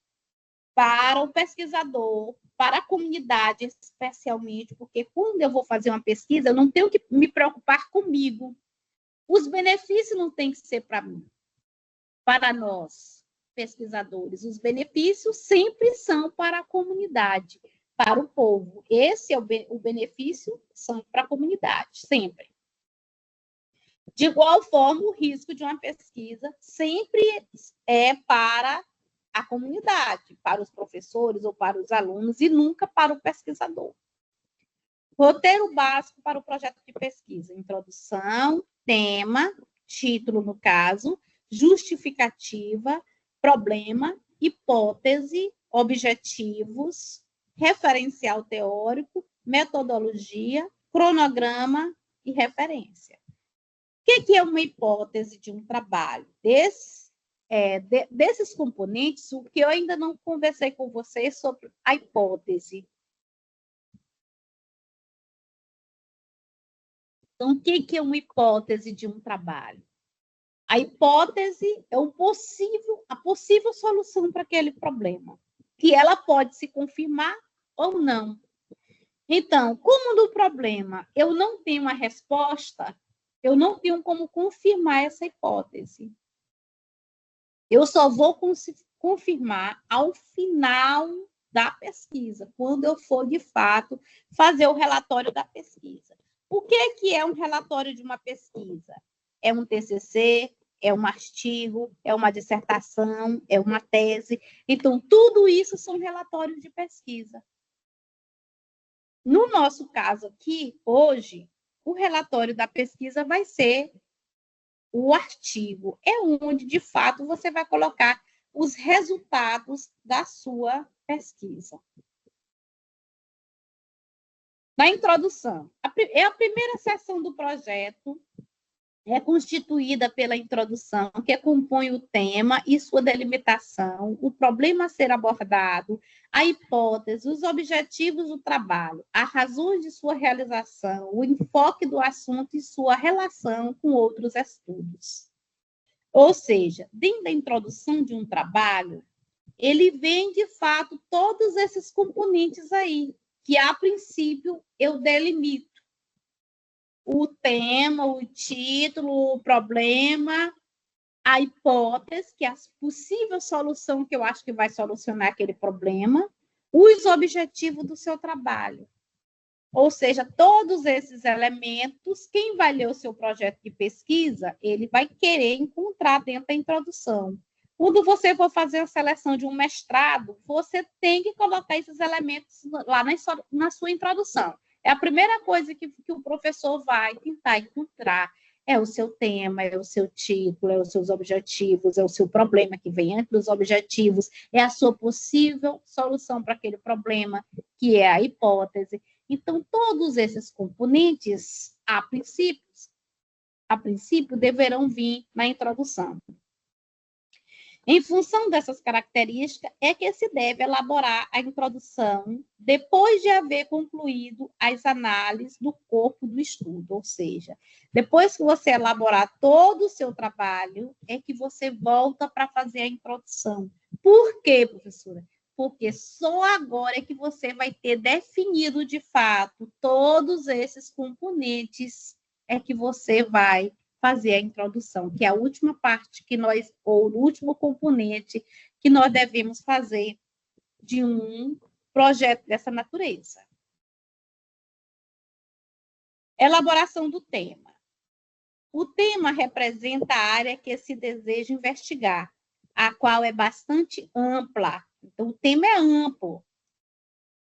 para o pesquisador, para a comunidade, especialmente, porque quando eu vou fazer uma pesquisa, eu não tenho que me preocupar comigo. Os benefícios não têm que ser para mim, para nós, pesquisadores. Os benefícios sempre são para a comunidade, para o povo. Esse é o benefício, são para a comunidade, sempre. De igual forma, o risco de uma pesquisa sempre é para a comunidade, para os professores ou para os alunos, e nunca para o pesquisador. Roteiro básico para o projeto de pesquisa: introdução, tema, título no caso, justificativa, problema, hipótese, objetivos, referencial teórico, metodologia, cronograma e referência. O que é uma hipótese de um trabalho? Desses componentes, o que eu ainda não conversei com vocês sobre a hipótese. Então, o que é uma hipótese de um trabalho? A hipótese é a possível solução para aquele problema, que ela pode se confirmar ou não. Então, como no problema eu não tenho uma resposta, eu não tenho como confirmar essa hipótese. Eu só vou confirmar ao final da pesquisa, quando eu for, de fato, fazer o relatório da pesquisa. O que é um relatório de uma pesquisa? É um TCC, é um artigo, é uma dissertação, é uma tese. Então, tudo isso são relatórios de pesquisa. No nosso caso aqui, hoje, o relatório da pesquisa vai ser o artigo, é onde, de fato, você vai colocar os resultados da sua pesquisa. Na introdução, a primeira seção do projeto é constituída pela introdução, que compõe o tema e sua delimitação, o problema a ser abordado, a hipótese, os objetivos do trabalho, as razões de sua realização, o enfoque do assunto e sua relação com outros estudos. Ou seja, dentro da introdução de um trabalho, ele vem, de fato, todos esses componentes aí, que, a princípio, eu delimito. O tema, o título, o problema, a hipótese, que é a possível solução que eu acho que vai solucionar aquele problema, os objetivos do seu trabalho. Ou seja, todos esses elementos, quem vai ler o seu projeto de pesquisa, ele vai querer encontrar dentro da introdução. Quando você for fazer a seleção de um mestrado, você tem que colocar esses elementos lá na sua introdução. É a primeira coisa que o professor vai tentar encontrar. É o seu tema, é o seu título, é os seus objetivos, é o seu problema que vem antes dos objetivos, é a sua possível solução para aquele problema, que é a hipótese. Então, todos esses componentes, a princípio, deverão vir na introdução. Em função dessas características, é que se deve elaborar a introdução depois de haver concluído as análises do corpo do estudo, ou seja, depois que você elaborar todo o seu trabalho, é que você volta para fazer a introdução. Por quê, professora? Porque só agora é que você vai ter definido, de fato, todos esses componentes, é que você vai fazer a introdução, que é a última parte que nós, ou o último componente que nós devemos fazer de um projeto dessa natureza. Elaboração do tema. O tema representa a área que se deseja investigar, a qual é bastante ampla. Então, o tema é amplo.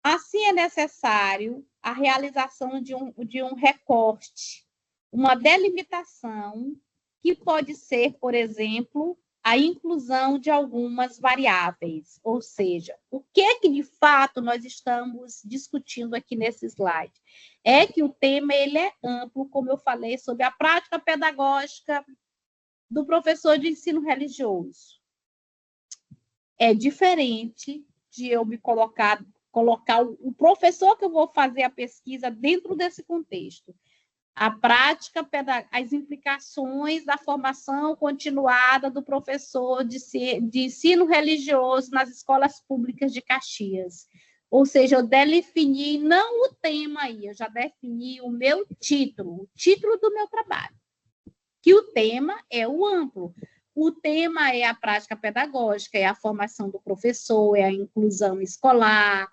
Assim, é necessário a realização de um recorte, uma delimitação, que pode ser, por exemplo, a inclusão de algumas variáveis, ou seja, o que é que, de fato, nós estamos discutindo aqui nesse slide? É que o tema ele é amplo, como eu falei, sobre a prática pedagógica do professor de ensino religioso. É diferente de eu me colocar o professor que eu vou fazer a pesquisa dentro desse contexto. A prática, as implicações da formação continuada do professor de ensino religioso nas escolas públicas de Caxias. Ou seja, eu defini não o tema aí, eu já defini o meu título, o título do meu trabalho, que o tema é o amplo. O tema é a prática pedagógica, é a formação do professor, é a inclusão escolar,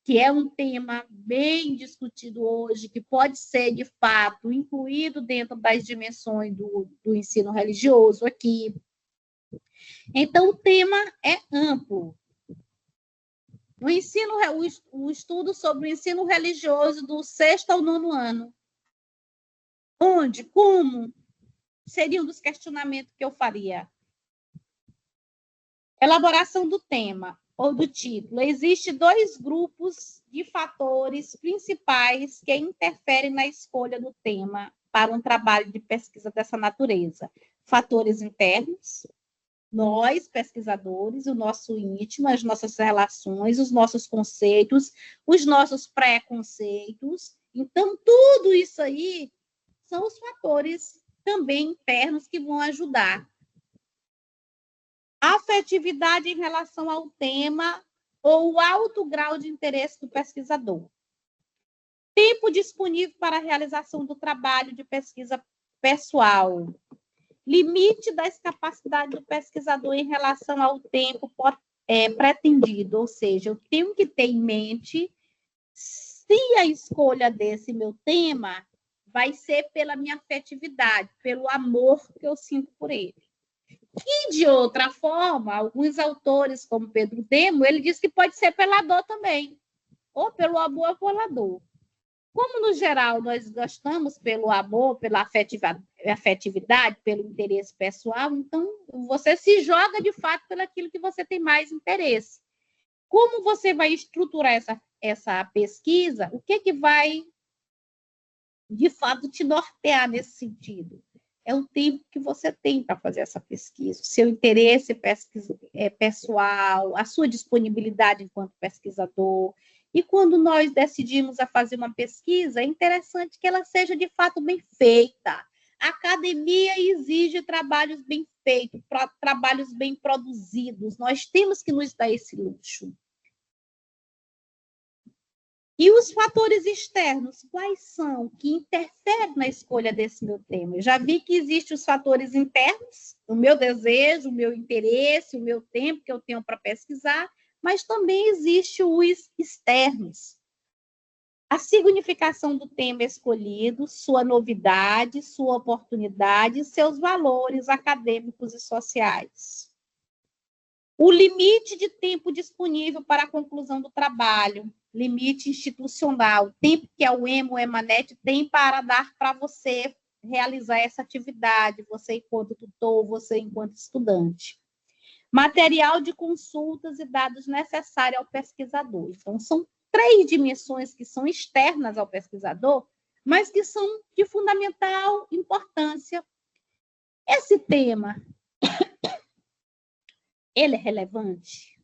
que é um tema bem discutido hoje, que pode ser, de fato, incluído dentro das dimensões do ensino religioso aqui. Então, o tema é amplo. O estudo sobre o ensino religioso do 6º ao 9º ano. Onde, como, seria um dos questionamentos que eu faria. Elaboração do tema ou do título. Existem 2 grupos de fatores principais que interferem na escolha do tema para um trabalho de pesquisa dessa natureza. Fatores internos, nós, pesquisadores, o nosso íntimo, as nossas relações, os nossos conceitos, os nossos preconceitos. Então, tudo isso aí são os fatores também internos que vão ajudar. Afetividade em relação ao tema ou o alto grau de interesse do pesquisador. Tempo disponível para a realização do trabalho de pesquisa pessoal. Limite das capacidades do pesquisador em relação ao tempo pretendido, ou seja, eu tenho que ter em mente se a escolha desse meu tema vai ser pela minha afetividade, pelo amor que eu sinto por ele. E, de outra forma, alguns autores, como Pedro Demo, ele diz que pode ser pela dor também, ou pelo amor pela dor. Como, no geral, nós gostamos pelo amor, pela afetividade, pelo interesse pessoal, então você se joga, de fato, pelaquilo que você tem mais interesse. Como você vai estruturar essa pesquisa? O que vai, de fato, te nortear nesse sentido? É o tempo que você tem para fazer essa pesquisa, o seu interesse pessoal, a sua disponibilidade enquanto pesquisador. E quando nós decidimos a fazer uma pesquisa, é interessante que ela seja, de fato, bem feita. A academia exige trabalhos bem feitos, trabalhos bem produzidos. Nós temos que nos dar esse luxo. E os fatores externos, quais são que interferem na escolha desse meu tema? Eu já vi que existem os fatores internos, o meu desejo, o meu interesse, o meu tempo que eu tenho para pesquisar, mas também existem os externos. A significação do tema escolhido, sua novidade, sua oportunidade, seus valores acadêmicos e sociais. O limite de tempo disponível para a conclusão do trabalho, limite institucional, tempo que a UEMA, o EMANET tem para dar para você realizar essa atividade, você enquanto tutor, você enquanto estudante. Material de consultas e dados necessários ao pesquisador. Então, são 3 dimensões que são externas ao pesquisador, mas que são de fundamental importância. Esse tema, ele é relevante?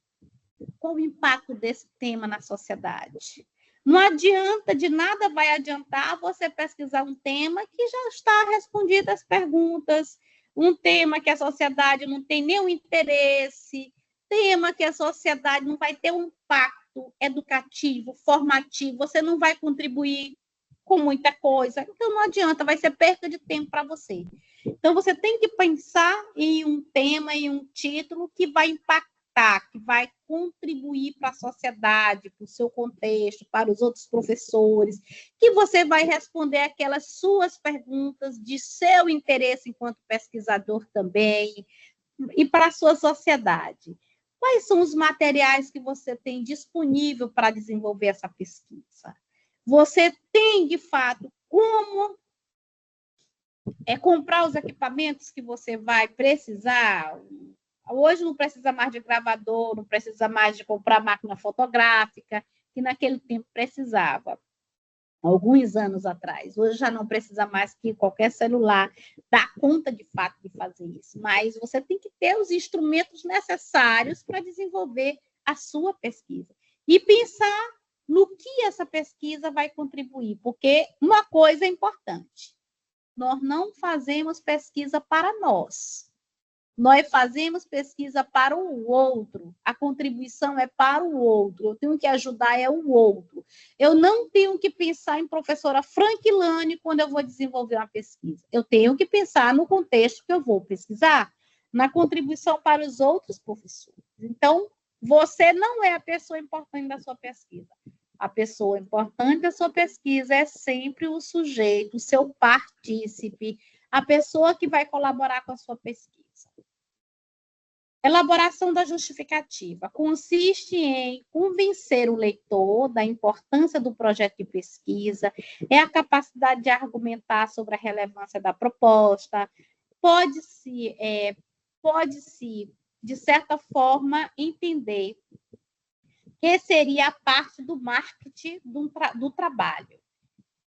Qual o impacto desse tema na sociedade? Não adianta, de nada vai adiantar você pesquisar um tema que já está respondido às perguntas, um tema que a sociedade não tem nenhum interesse, tema que a sociedade não vai ter um impacto educativo, formativo, você não vai contribuir com muita coisa. Então, não adianta, vai ser perda de tempo para você. Então, você tem que pensar em um tema, em um título que vai impactar, que vai contribuir para a sociedade, para o seu contexto, para os outros professores, que você vai responder aquelas suas perguntas de seu interesse enquanto pesquisador também, e para a sua sociedade. Quais são os materiais que você tem disponível para desenvolver essa pesquisa? Você tem, de fato, como comprar os equipamentos que você vai precisar? Hoje não precisa mais de gravador, não precisa mais de comprar máquina fotográfica, que naquele tempo precisava, alguns anos atrás. Hoje já não precisa mais que qualquer celular dá conta, de fato, de fazer isso. Mas você tem que ter os instrumentos necessários para desenvolver a sua pesquisa. E pensar no que essa pesquisa vai contribuir, porque uma coisa é importante, nós não fazemos pesquisa para nós. Nós fazemos pesquisa para o outro. A contribuição é para o outro. Eu tenho que ajudar o outro. Eu não tenho que pensar em professora Franquilane quando eu vou desenvolver uma pesquisa. Eu tenho que pensar no contexto que eu vou pesquisar, na contribuição para os outros professores. Então, você não é a pessoa importante da sua pesquisa. A pessoa importante da sua pesquisa é sempre o sujeito, o seu partícipe, a pessoa que vai colaborar com a sua pesquisa. Elaboração da justificativa consiste em convencer o leitor da importância do projeto de pesquisa, é a capacidade de argumentar sobre a relevância da proposta, pode-se, de certa forma, entender que seria a parte do marketing do trabalho.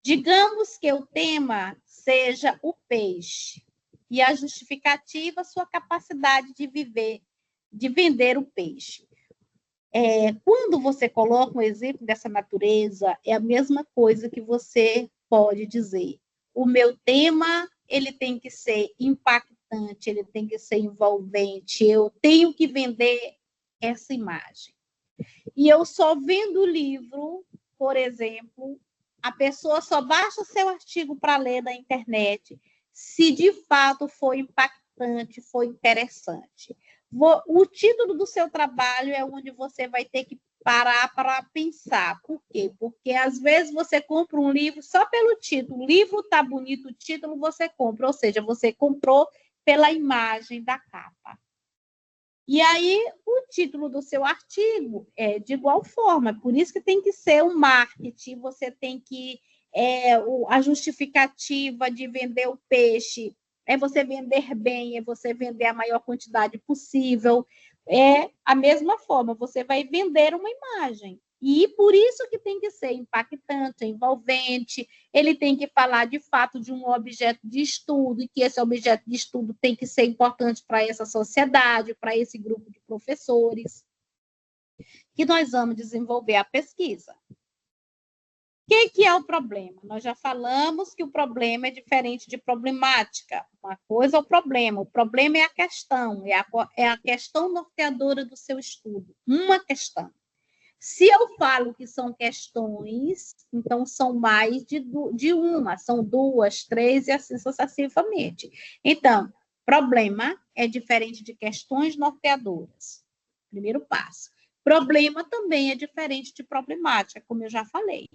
Digamos que o tema seja o peixe, e a justificativa, sua capacidade de vender o peixe. Quando você coloca um exemplo dessa natureza, é a mesma coisa que você pode dizer. O meu tema, ele tem que ser impactante, ele tem que ser envolvente, eu tenho que vender essa imagem. E eu só vendo o livro, por exemplo, a pessoa só baixa o seu artigo para ler na internet, se de fato foi impactante, foi interessante. O título do seu trabalho é onde você vai ter que parar para pensar. Por quê? Porque às vezes você compra um livro só pelo título. O livro está bonito, o título você compra, ou seja, você comprou pela imagem da capa. E aí, o título do seu artigo é de igual forma, por isso que tem que ser um marketing, você tem que a justificativa de vender o peixe é você vender bem, é você vender a maior quantidade possível. É a mesma forma, você vai vender uma imagem. E por isso que tem que ser impactante, envolvente, ele tem que falar de fato de um objeto de estudo, e que esse objeto de estudo tem que ser importante para essa sociedade, para esse grupo de professores, que nós vamos desenvolver a pesquisa. O que é o problema? Nós já falamos que o problema é diferente de problemática. Uma coisa é o problema é a questão, é a questão norteadora do seu estudo, uma questão. Se eu falo que são questões, então são mais de uma, são duas, três e assim sucessivamente. Então, problema é diferente de questões norteadoras. Primeiro passo. Problema também é diferente de problemática, como eu já falei.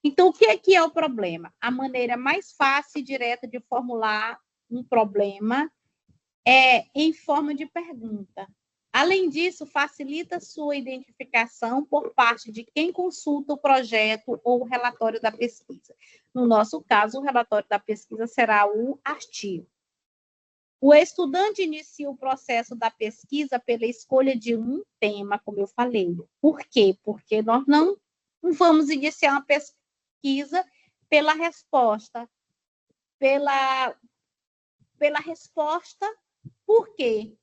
Então, o que é o problema? A maneira mais fácil e direta de formular um problema é em forma de pergunta. Além disso, facilita sua identificação por parte de quem consulta o projeto ou o relatório da pesquisa. No nosso caso, o relatório da pesquisa será o artigo. O estudante inicia o processo da pesquisa pela escolha de um tema, como eu falei. Por quê? Porque nós não vamos iniciar uma pesquisa pela resposta. Pela resposta, por quê?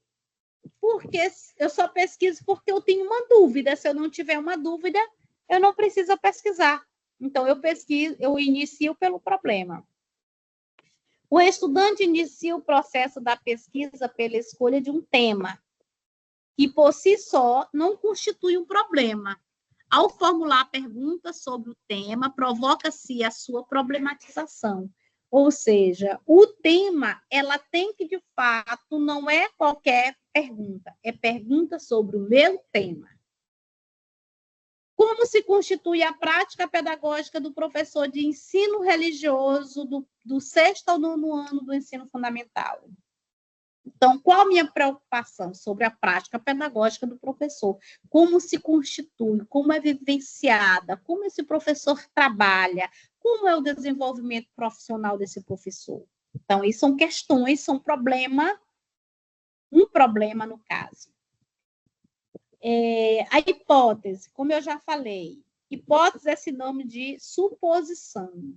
Porque eu só pesquiso porque eu tenho uma dúvida. Se eu não tiver uma dúvida, eu não preciso pesquisar. Então, eu inicio pelo problema. O estudante inicia o processo da pesquisa pela escolha de um tema, que por si só não constitui um problema. Ao formular a pergunta sobre o tema, provoca-se a sua problematização. Ou seja, o tema, ela tem que, de fato, não é qualquer pergunta, é pergunta sobre o meu tema. Como se constitui a prática pedagógica do professor de ensino religioso do 6º ao 9º ano do ensino fundamental? Então, qual a minha preocupação sobre a prática pedagógica do professor? Como se constitui, como é vivenciada, como esse professor trabalha, como é o desenvolvimento profissional desse professor? Então, isso são questões, são um problema no caso. A hipótese, como eu já falei, hipótese é sinônimo de suposição.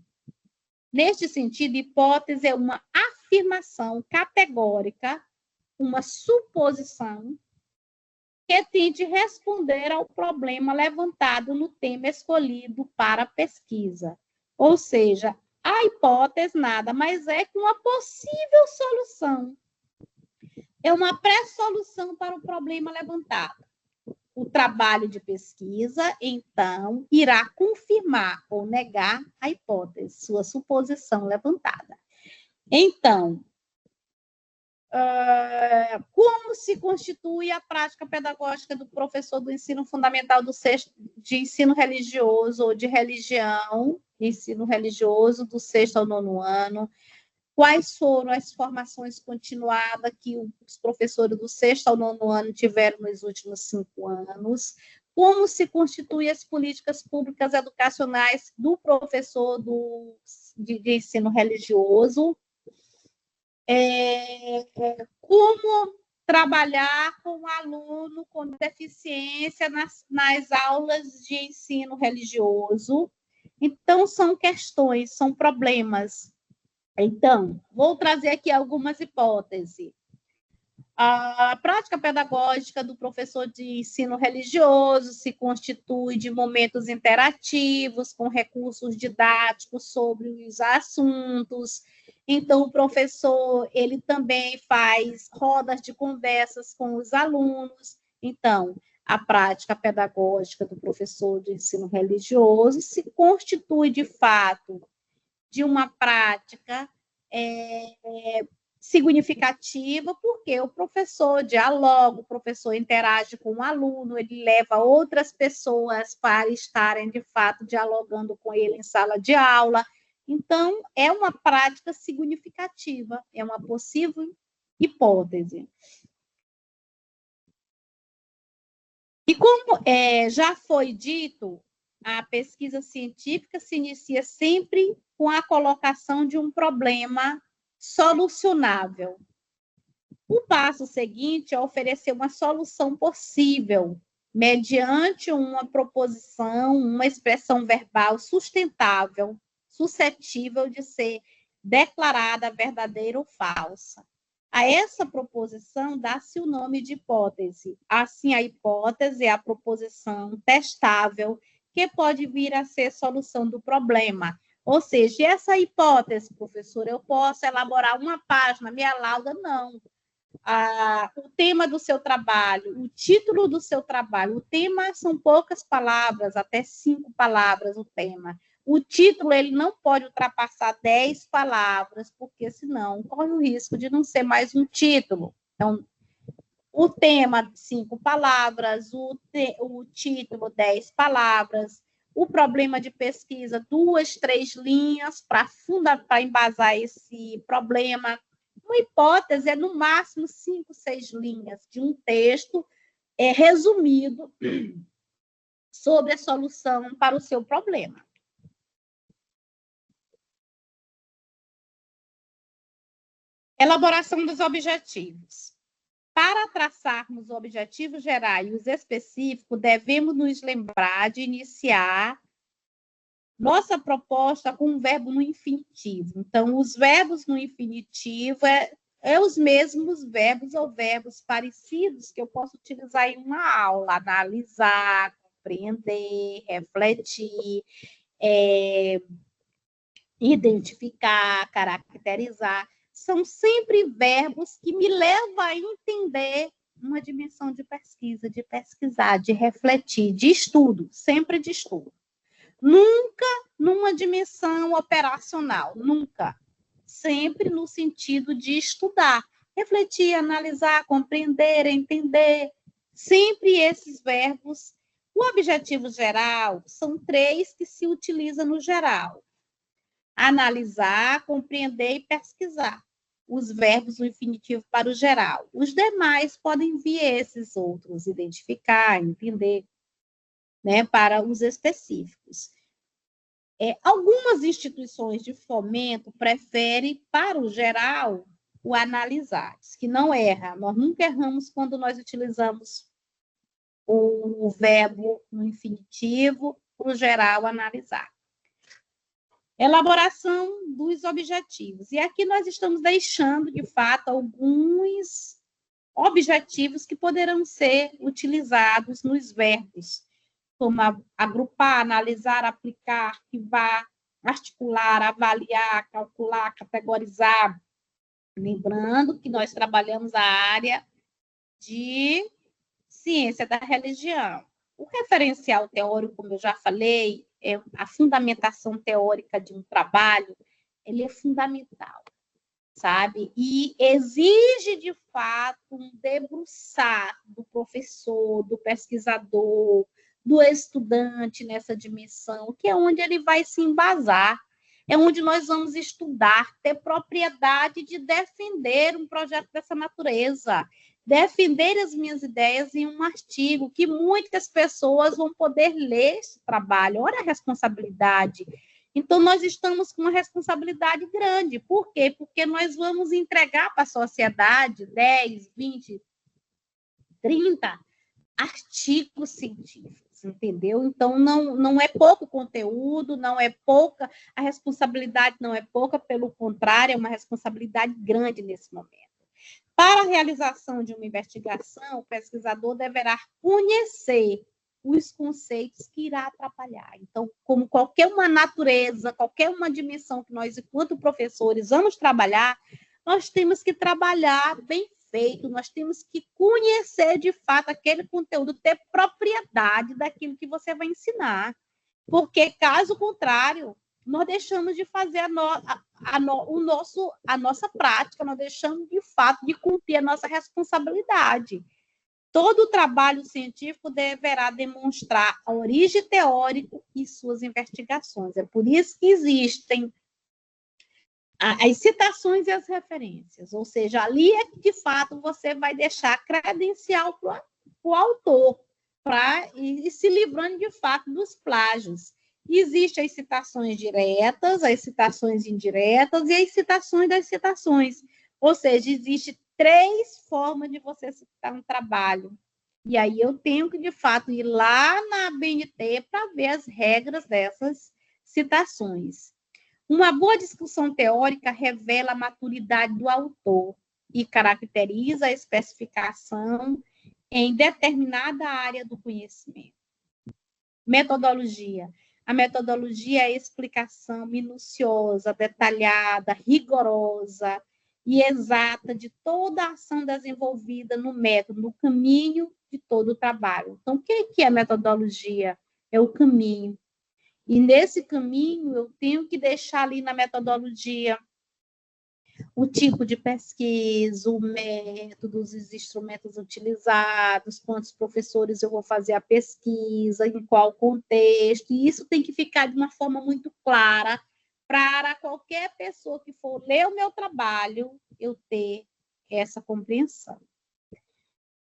Neste sentido, hipótese é uma afirmação categórica, uma suposição que tende a responder ao problema levantado no tema escolhido para a pesquisa. Ou seja, a hipótese nada mais é que uma possível solução. É uma pré-solução para o problema levantado. O trabalho de pesquisa, então, irá confirmar ou negar a hipótese, sua suposição levantada. Então, como se constitui a prática pedagógica do professor do ensino fundamental de ensino religioso ou de religião, ensino religioso do 6º ao 9º ano? Quais foram as formações continuadas que os professores do 6º ao 9º ano tiveram nos últimos 5 anos? Como se constituem as políticas públicas educacionais do professor de ensino religioso? Como trabalhar com o aluno com deficiência nas aulas de ensino religioso? Então, são questões, são problemas. Então, vou trazer aqui algumas hipóteses. A prática pedagógica do professor de ensino religioso se constitui de momentos interativos, com recursos didáticos sobre os assuntos. Então, o professor, ele também faz rodas de conversas com os alunos. Então, a prática pedagógica do professor de ensino religioso se constitui, de fato, de uma prática significativa, porque o professor dialoga, o professor interage com o aluno, ele leva outras pessoas para estarem, de fato, dialogando com ele em sala de aula. Então, é uma prática significativa, é uma possível hipótese. E como já foi dito, a pesquisa científica se inicia sempre com a colocação de um problema solucionável. O passo seguinte é oferecer uma solução possível, mediante uma proposição, uma expressão verbal sustentável, suscetível de ser declarada verdadeira ou falsa. A essa proposição dá-se o nome de hipótese. Assim, a hipótese é a proposição testável que pode vir a ser solução do problema. Ou seja, essa hipótese, professor, eu posso elaborar uma página, minha lauda, não. O tema do seu trabalho, o título do seu trabalho, o tema são poucas palavras, até 5 palavras o tema. O título ele não pode ultrapassar 10 palavras, porque senão corre o risco de não ser mais um título. Então, o tema, 5 palavras, o título, 10 palavras, o problema de pesquisa, 2, 3 linhas para embasar esse problema. Uma hipótese é, no máximo, 5, 6 linhas de um texto resumido sobre a solução para o seu problema. Elaboração dos objetivos. Para traçarmos objetivos gerais e os específicos, devemos nos lembrar de iniciar nossa proposta com um verbo no infinitivo. Então, os verbos no infinitivo é os mesmos verbos ou verbos parecidos que eu posso utilizar em uma aula: analisar, compreender, refletir, identificar, caracterizar. São sempre verbos que me levam a entender uma dimensão de pesquisa, de pesquisar, de refletir, de estudo, sempre de estudo. Nunca numa dimensão operacional, nunca. Sempre no sentido de estudar, refletir, analisar, compreender, entender. Sempre esses verbos. O objetivo geral são 3 que se utiliza no geral: analisar, compreender e pesquisar. Os verbos no infinitivo para o geral. Os demais podem vir esses outros: identificar, entender, né, para os específicos. Algumas instituições de fomento preferem, para o geral, o analisar, que não erra. Nós nunca erramos quando nós utilizamos o verbo no infinitivo, para o geral, analisar. Elaboração dos objetivos. E aqui nós estamos deixando, de fato, alguns objetivos que poderão ser utilizados nos verbos, como agrupar, analisar, aplicar, arquivar, articular, avaliar, calcular, categorizar. Lembrando que nós trabalhamos a área de ciência da religião. O referencial teórico, como eu já falei, a fundamentação teórica de um trabalho, ele é fundamental, sabe? E exige, de fato, um debruçar do professor, do pesquisador, do estudante nessa dimensão, que é onde ele vai se embasar, é onde nós vamos estudar, ter propriedade de defender um projeto dessa natureza, defender as minhas ideias em um artigo, que muitas pessoas vão poder ler esse trabalho. Olha a responsabilidade. Então, nós estamos com uma responsabilidade grande. Por quê? Porque nós vamos entregar para a sociedade 10, 20, 30 artigos científicos, entendeu? Então, não é pouco conteúdo, não é pouca, a responsabilidade não é pouca, pelo contrário, é uma responsabilidade grande nesse momento. Para a realização de uma investigação, o pesquisador deverá conhecer os conceitos que irá atrapalhar. Então, como qualquer uma natureza, qualquer uma dimensão que nós, enquanto professores, vamos trabalhar, nós temos que trabalhar bem feito, nós temos que conhecer de fato aquele conteúdo, ter propriedade daquilo que você vai ensinar. Porque, caso contrário, nós deixamos de fazer a nossa prática, nós deixamos, de fato, de cumprir a nossa responsabilidade. Todo o trabalho científico deverá demonstrar a origem teórica e suas investigações. É por isso que existem as citações e as referências, ou seja, ali é que, de fato, você vai deixar credencial para o autor. para ir se livrando, de fato, dos plágios. Existem as citações diretas, as citações indiretas e as citações das citações. Ou seja, existem 3 formas de você citar um trabalho. E aí eu tenho que, de fato, ir lá na BNT para ver as regras dessas citações. Uma boa discussão teórica revela a maturidade do autor e caracteriza a especificação em determinada área do conhecimento. Metodologia. A metodologia é a explicação minuciosa, detalhada, rigorosa e exata de toda a ação desenvolvida no método, no caminho de todo o trabalho. Então, o que é metodologia? É o caminho. E nesse caminho, eu tenho que deixar ali na metodologia o tipo de pesquisa, o método, os instrumentos utilizados, quantos professores eu vou fazer a pesquisa, em qual contexto, e isso tem que ficar de uma forma muito clara para qualquer pessoa que for ler o meu trabalho, eu ter essa compreensão.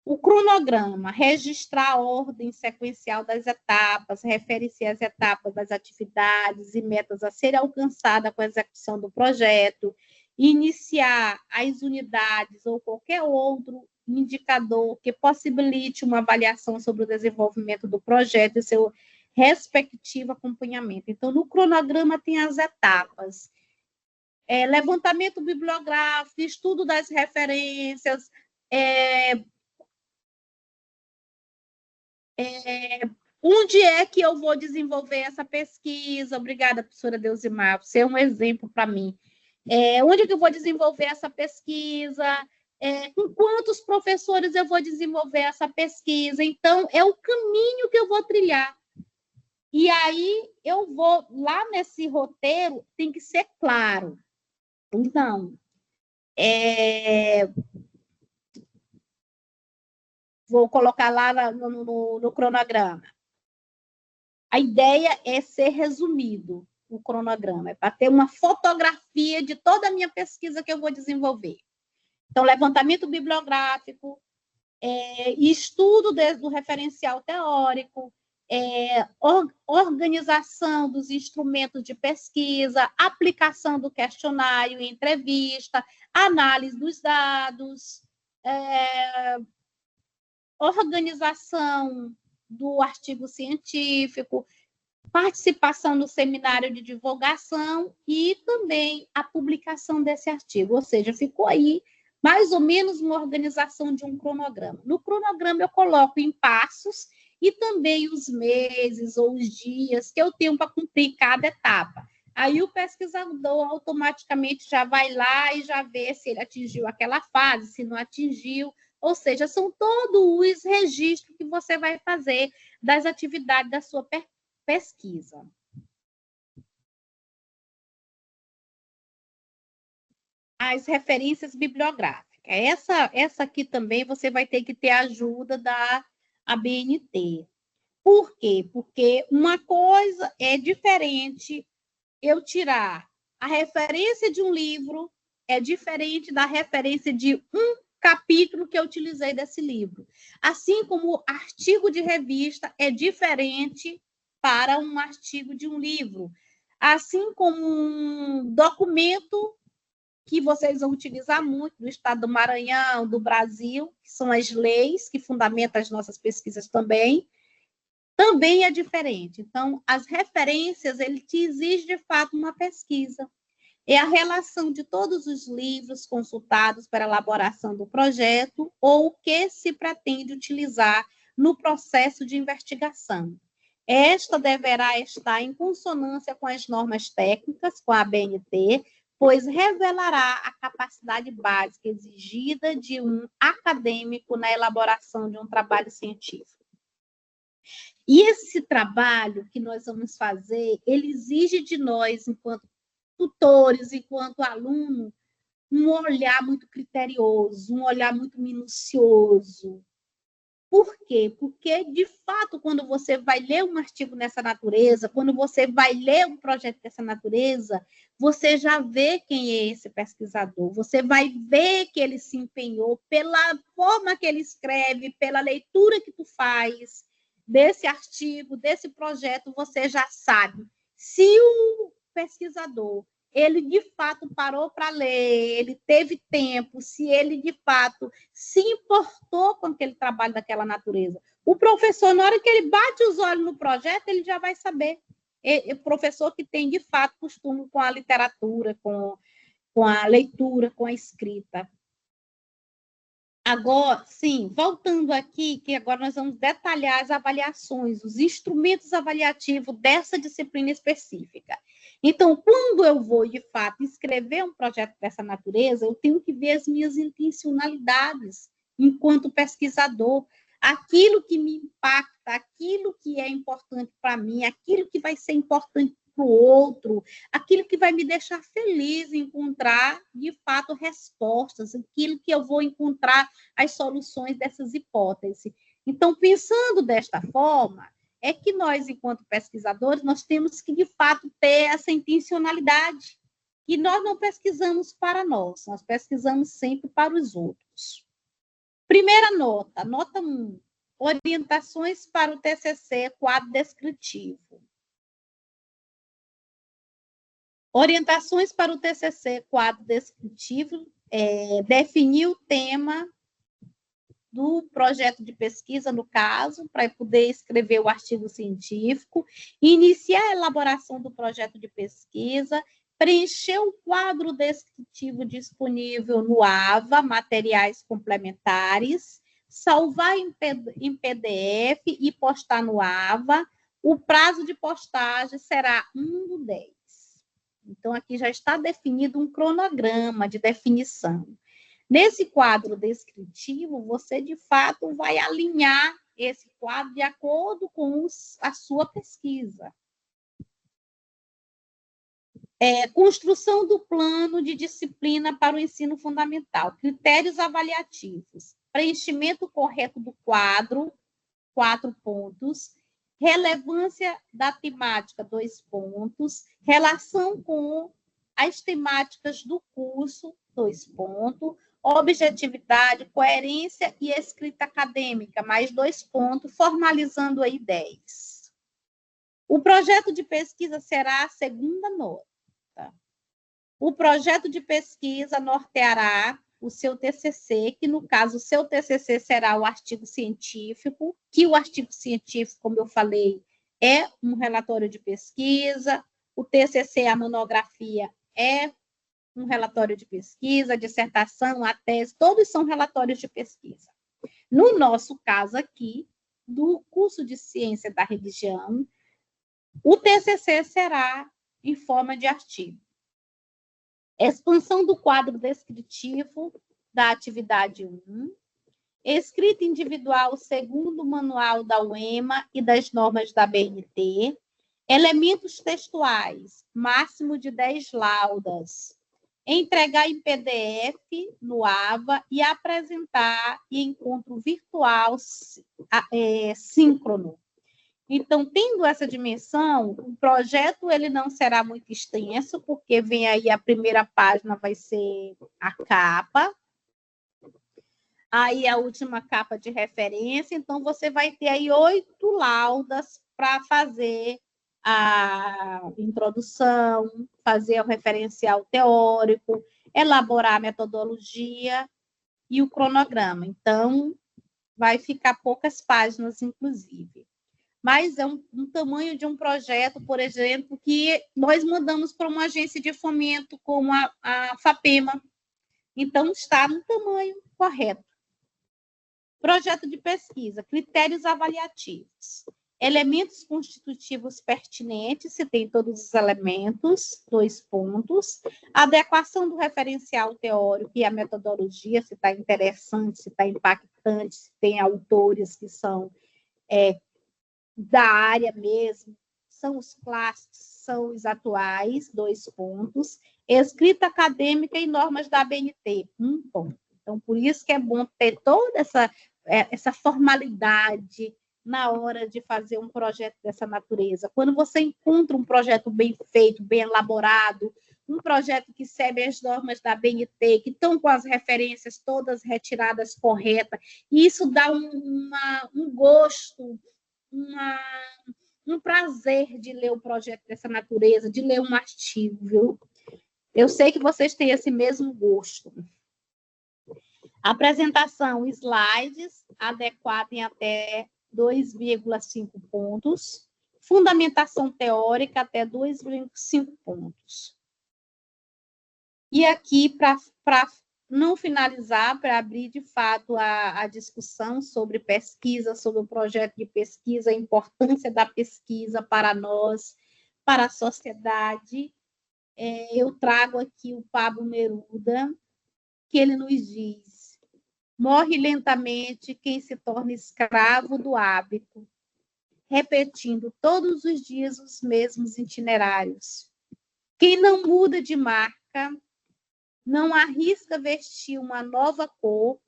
O cronograma, registrar a ordem sequencial das etapas, refere-se às etapas das atividades e metas a serem alcançadas com a execução do projeto, iniciar as unidades ou qualquer outro indicador que possibilite uma avaliação sobre o desenvolvimento do projeto e seu respectivo acompanhamento. Então, no cronograma tem as etapas. Levantamento bibliográfico, estudo das referências, onde é que eu vou desenvolver essa pesquisa? Obrigada, professora Deusimar, você é um exemplo para mim. Onde é que eu vou desenvolver essa pesquisa? Com quantos professores eu vou desenvolver essa pesquisa? Então, é o caminho que eu vou trilhar. E aí, eu vou, lá nesse roteiro, tem que ser claro. Então, vou colocar lá no cronograma. A ideia é ser resumido o cronograma, é para ter uma fotografia de toda a minha pesquisa que eu vou desenvolver. Então, levantamento bibliográfico, estudo do referencial teórico, organização dos instrumentos de pesquisa, aplicação do questionário em entrevista, análise dos dados, organização do artigo científico, participação no seminário de divulgação e também a publicação desse artigo. Ou seja, ficou aí mais ou menos uma organização de um cronograma. No cronograma eu coloco em passos e também os meses ou os dias que eu tenho para cumprir cada etapa. Aí o pesquisador automaticamente já vai lá e já vê se ele atingiu aquela fase, se não atingiu. Ou seja, são todos os registros que você vai fazer das atividades da sua pesquisa. As referências bibliográficas. Essa aqui também você vai ter que ter a ajuda da ABNT. Por quê? Porque uma coisa é diferente eu tirar a referência de um livro, é diferente da referência de um capítulo que eu utilizei desse livro. Assim como o artigo de revista é diferente para um artigo de um livro. Assim como um documento que vocês vão utilizar muito do Estado do Maranhão, do Brasil, que são as leis que fundamentam as nossas pesquisas também é diferente. Então, as referências, ele te exige, de fato, uma pesquisa. É a relação de todos os livros consultados para a elaboração do projeto ou o que se pretende utilizar no processo de investigação. Esta deverá estar em consonância com as normas técnicas, com a ABNT, pois revelará a capacidade básica exigida de um acadêmico na elaboração de um trabalho científico. E esse trabalho que nós vamos fazer, ele exige de nós, enquanto tutores, enquanto aluno, um olhar muito criterioso, um olhar muito minucioso. Por quê? Porque, de fato, quando você vai ler um artigo nessa natureza, quando você vai ler um projeto dessa natureza, você já vê quem é esse pesquisador, você vai ver que ele se empenhou pela forma que ele escreve, pela leitura que tu faz. desse artigo, desse projeto, você já sabe. Se o pesquisador, ele de fato parou para ler, ele teve tempo, se ele de fato se importou com aquele trabalho daquela natureza. O professor, na hora que ele bate os olhos no projeto, ele já vai saber. O professor que tem, de fato, costume com a literatura, com a leitura, com a escrita. Agora, sim, voltando aqui, que agora nós vamos detalhar as avaliações, os instrumentos avaliativos dessa disciplina específica. Então, quando eu vou, de fato, escrever um projeto dessa natureza, eu tenho que ver as minhas intencionalidades enquanto pesquisador, aquilo que me impacta, aquilo que é importante para mim, aquilo que vai ser importante para o outro, aquilo que vai me deixar feliz em encontrar, de fato, respostas, aquilo que eu vou encontrar as soluções dessas hipóteses. Então, pensando desta forma, é que nós, enquanto pesquisadores, nós temos que, de fato, ter essa intencionalidade, que nós não pesquisamos para nós pesquisamos sempre para os outros. Primeira nota, nota 1, orientações para o TCC, quadro descritivo. Orientações para o TCC, quadro descritivo, definir o tema do projeto de pesquisa, no caso, para poder escrever o artigo científico, iniciar a elaboração do projeto de pesquisa, preencher o quadro descritivo disponível no AVA, materiais complementares, salvar em PDF e postar no AVA. O prazo de postagem será 1/10. Então, aqui já está definido um cronograma de definição. Nesse quadro descritivo, você, de fato, vai alinhar esse quadro de acordo com a sua pesquisa. Construção do plano de disciplina para o ensino fundamental. Critérios avaliativos. Preenchimento correto do quadro, 4 pontos. Relevância da temática, 2 pontos. Relação com as temáticas do curso, 2 pontos. Objetividade, coerência e escrita acadêmica, mais 2 pontos, formalizando aí 10. O projeto de pesquisa será a segunda nota. O projeto de pesquisa norteará o seu TCC, que, no caso, o seu TCC será o artigo científico, que o artigo científico, como eu falei, é um relatório de pesquisa, o TCC, a monografia, é um relatório de pesquisa, a dissertação, a tese, todos são relatórios de pesquisa. No nosso caso aqui, do curso de Ciência da Religião, o TCC será em forma de artigo. Expansão do quadro descritivo da atividade 1, escrita individual segundo o manual da UEMA e das normas da BNT, elementos textuais, máximo de 10 laudas, entregar em PDF no AVA e apresentar em encontro virtual síncrono. Então, tendo essa dimensão, o projeto ele não será muito extenso, porque vem aí a primeira página vai ser a capa, aí a última capa de referência, então você vai ter aí 8 laudas para fazer a introdução, fazer o referencial teórico, elaborar a metodologia e o cronograma. Então, vai ficar poucas páginas, inclusive. Mas é um tamanho de um projeto, por exemplo, que nós mandamos para uma agência de fomento como a FAPEMA. Então, está no tamanho correto. Projeto de pesquisa, critérios avaliativos. Elementos constitutivos pertinentes, se tem todos os elementos, 2 pontos. Adequação do referencial teórico e a metodologia, se está interessante, se está impactante, se tem autores que são da área mesmo, são os clássicos, são os atuais, 2 pontos. Escrita acadêmica e normas da ABNT, 1 ponto. Então, por isso que é bom ter toda essa formalidade na hora de fazer um projeto dessa natureza. Quando você encontra um projeto bem feito, bem elaborado, um projeto que segue as normas da ABNT, que estão com as referências todas retiradas corretas, e isso dá um gosto, um prazer de ler o projeto dessa natureza, de ler um artigo, viu? Eu sei que vocês têm esse mesmo gosto. Apresentação, slides, adequada em até 2,5 pontos. Fundamentação teórica, até 2,5 pontos. E aqui, para não finalizar, para abrir, de fato, a discussão sobre pesquisa, sobre o projeto de pesquisa, a importância da pesquisa para nós, para a sociedade, eu trago aqui o Pablo Neruda, que ele nos diz: morre lentamente quem se torna escravo do hábito, repetindo todos os dias os mesmos itinerários. Quem não muda de marca, não arrisca vestir uma nova cor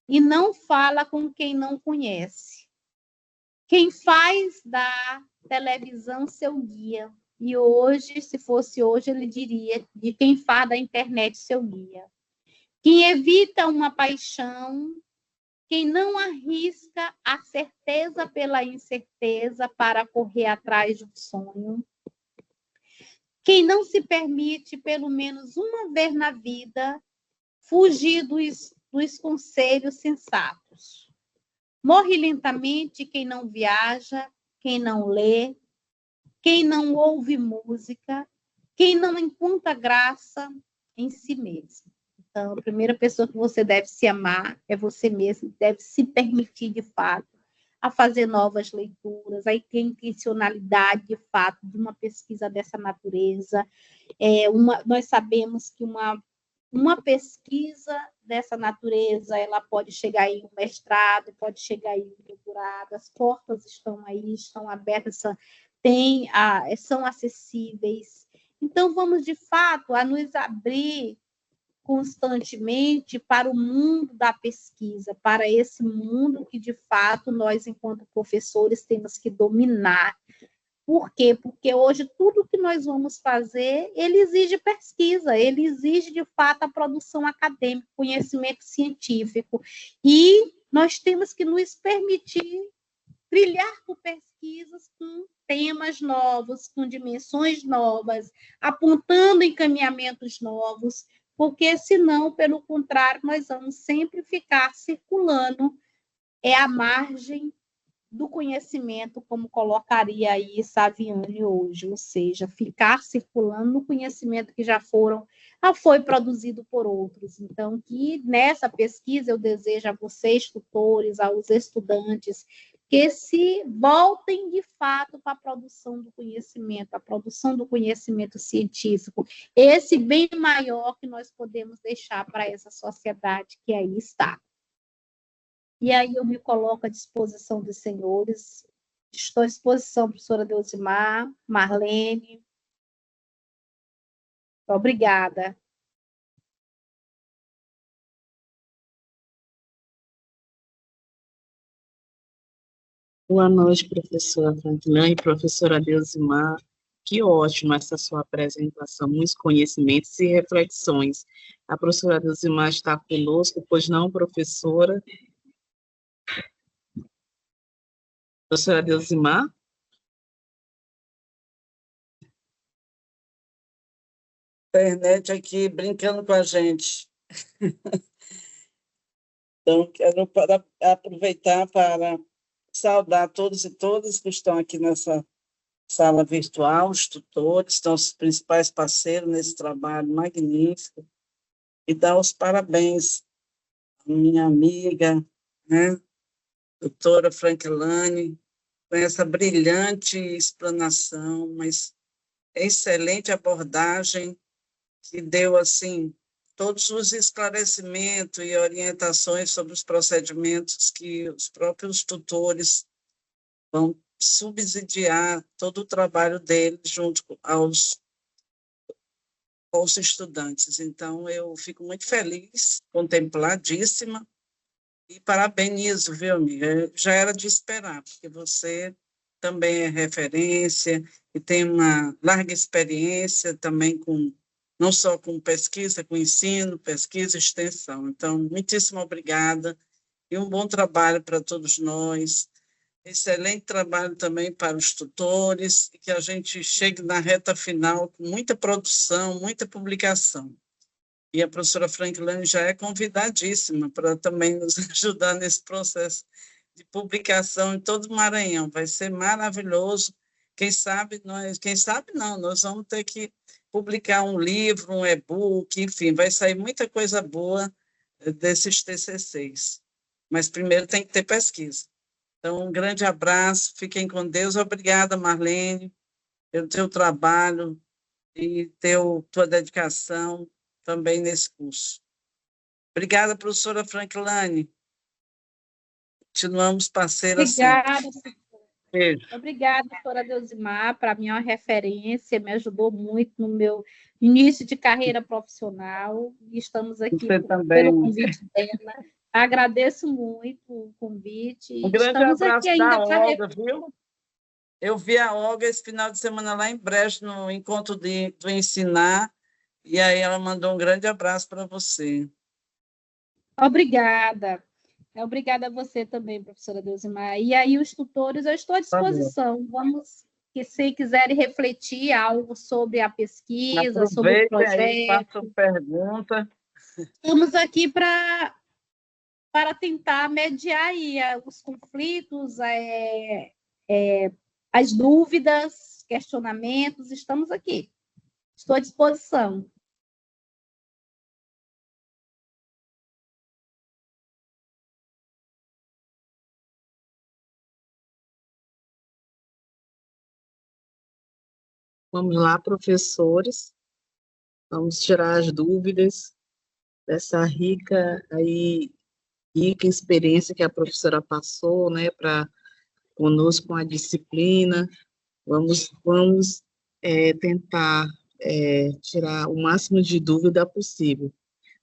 e não fala com quem não conhece. Quem faz da televisão seu guia, e hoje, se fosse hoje, ele diria de quem faz da internet seu guia. Quem evita uma paixão, quem não arrisca a certeza pela incerteza para correr atrás de um sonho. Quem não se permite, pelo menos uma vez na vida, fugir dos conselhos sensatos. Morre lentamente quem não viaja, quem não lê, quem não ouve música, quem não encontra graça em si mesmo. Então, a primeira pessoa que você deve se amar é você mesmo, deve se permitir, de fato, a fazer novas leituras, aí ter intencionalidade, de fato, de uma pesquisa dessa natureza. Nós sabemos que uma pesquisa dessa natureza, ela pode chegar em um mestrado, pode chegar em um doutorado, as portas estão aí, estão abertas, são acessíveis. Então, vamos, de fato, a nos abrir constantemente para o mundo da pesquisa, para esse mundo que, de fato, nós, enquanto professores, temos que dominar. Por quê? Porque hoje tudo que nós vamos fazer, ele exige pesquisa, ele exige, de fato, a produção acadêmica, conhecimento científico. E nós temos que nos permitir trilhar por pesquisas com temas novos, com dimensões novas, apontando encaminhamentos novos, porque, senão, pelo contrário, nós vamos sempre ficar circulando à margem do conhecimento, como colocaria aí Saviani hoje, ou seja, ficar circulando no conhecimento que já foi produzido por outros. Então, que nessa pesquisa eu desejo a vocês, tutores, aos estudantes, que se voltem de fato para a produção do conhecimento científico, esse bem maior que nós podemos deixar para essa sociedade que aí está. E aí eu me coloco à disposição dos senhores, estou à disposição, professora Deusimar, Marlene. Obrigada. Boa noite, professora Franklin e professora Deusimar. Que ótimo essa sua apresentação, muitos conhecimentos e reflexões. A professora Deusimar está conosco, pois não, professora? Professora Deusimar? Internet aqui brincando com a gente. Então, quero aproveitar para saudar todos e todas que estão aqui nessa sala virtual, os tutores, são os principais parceiros nesse trabalho magnífico, e dar os parabéns à minha amiga, né, doutora Franklin, com essa brilhante explanação, mas excelente abordagem, que deu, assim, todos os esclarecimentos e orientações sobre os procedimentos que os próprios tutores vão subsidiar todo o trabalho deles junto aos estudantes. Então, eu fico muito feliz, contempladíssima, e parabenizo, viu, amiga? Já era de esperar, porque você também é referência e tem uma larga experiência também não só com pesquisa, com ensino, pesquisa e extensão. Então, muitíssimo obrigada e um bom trabalho para todos nós. excelente trabalho também para os tutores, e que a gente chegue na reta final com muita produção, muita publicação. E a professora Franklane já é convidadíssima para também nos ajudar nesse processo de publicação em todo o Maranhão. Vai ser maravilhoso. Quem sabe não, nós vamos ter que publicar um livro, um e-book, enfim, vai sair muita coisa boa desses TCCs. Mas primeiro tem que ter pesquisa. Então, um grande abraço, fiquem com Deus. Obrigada, Marlene, pelo teu trabalho e tua dedicação também nesse curso. Obrigada, professora Franklane. Continuamos parceiras Obrigada, sempre. Beijo. Obrigada, doutora Deusimar, para mim é uma referência, me ajudou muito no meu início de carreira profissional, e estamos aqui pelo convite dela. Agradeço muito o convite. Um grande estamos abraço aqui ainda da Olga, viu? Eu vi a Olga esse final de semana lá em Brejo, no encontro do Ensinar, e aí ela mandou um grande abraço para você. Obrigada. Obrigada a você também, professora Deusimar. E aí, os tutores, eu estou à disposição. Vamos, se quiserem refletir algo sobre a pesquisa, sobre o projeto. Aí, faça pergunta. Estamos aqui para tentar mediar aí os conflitos, as dúvidas, questionamentos. Estamos aqui. Estou à disposição. Vamos lá, professores. Vamos tirar as dúvidas dessa rica experiência que a professora passou, né, para conosco com a disciplina. Vamos tentar tirar o máximo de dúvida possível.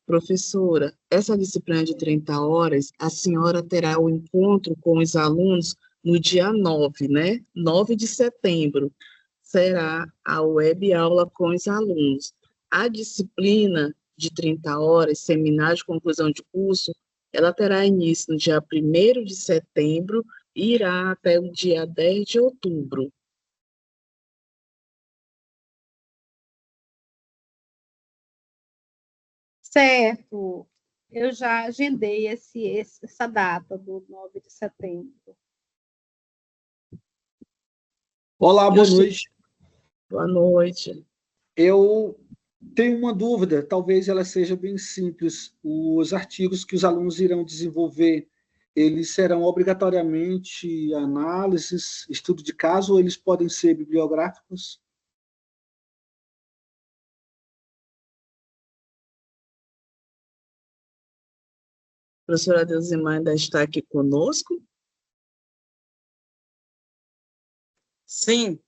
Professora, essa disciplina de 30 horas, a senhora terá o encontro com os alunos no dia 9, né? 9 de setembro. Será a web aula com os alunos. A disciplina de 30 horas, seminário de conclusão de curso, ela terá início no dia 1º de setembro e irá até o dia 10 de outubro. Certo. Eu já agendei essa data do 9 de setembro. Olá, boa noite. Boa noite. Eu tenho uma dúvida, talvez ela seja bem simples. Os artigos que os alunos irão desenvolver, eles serão obrigatoriamente análises, estudo de caso, ou eles podem ser bibliográficos? A professora Deusimar ainda está aqui conosco? Sim.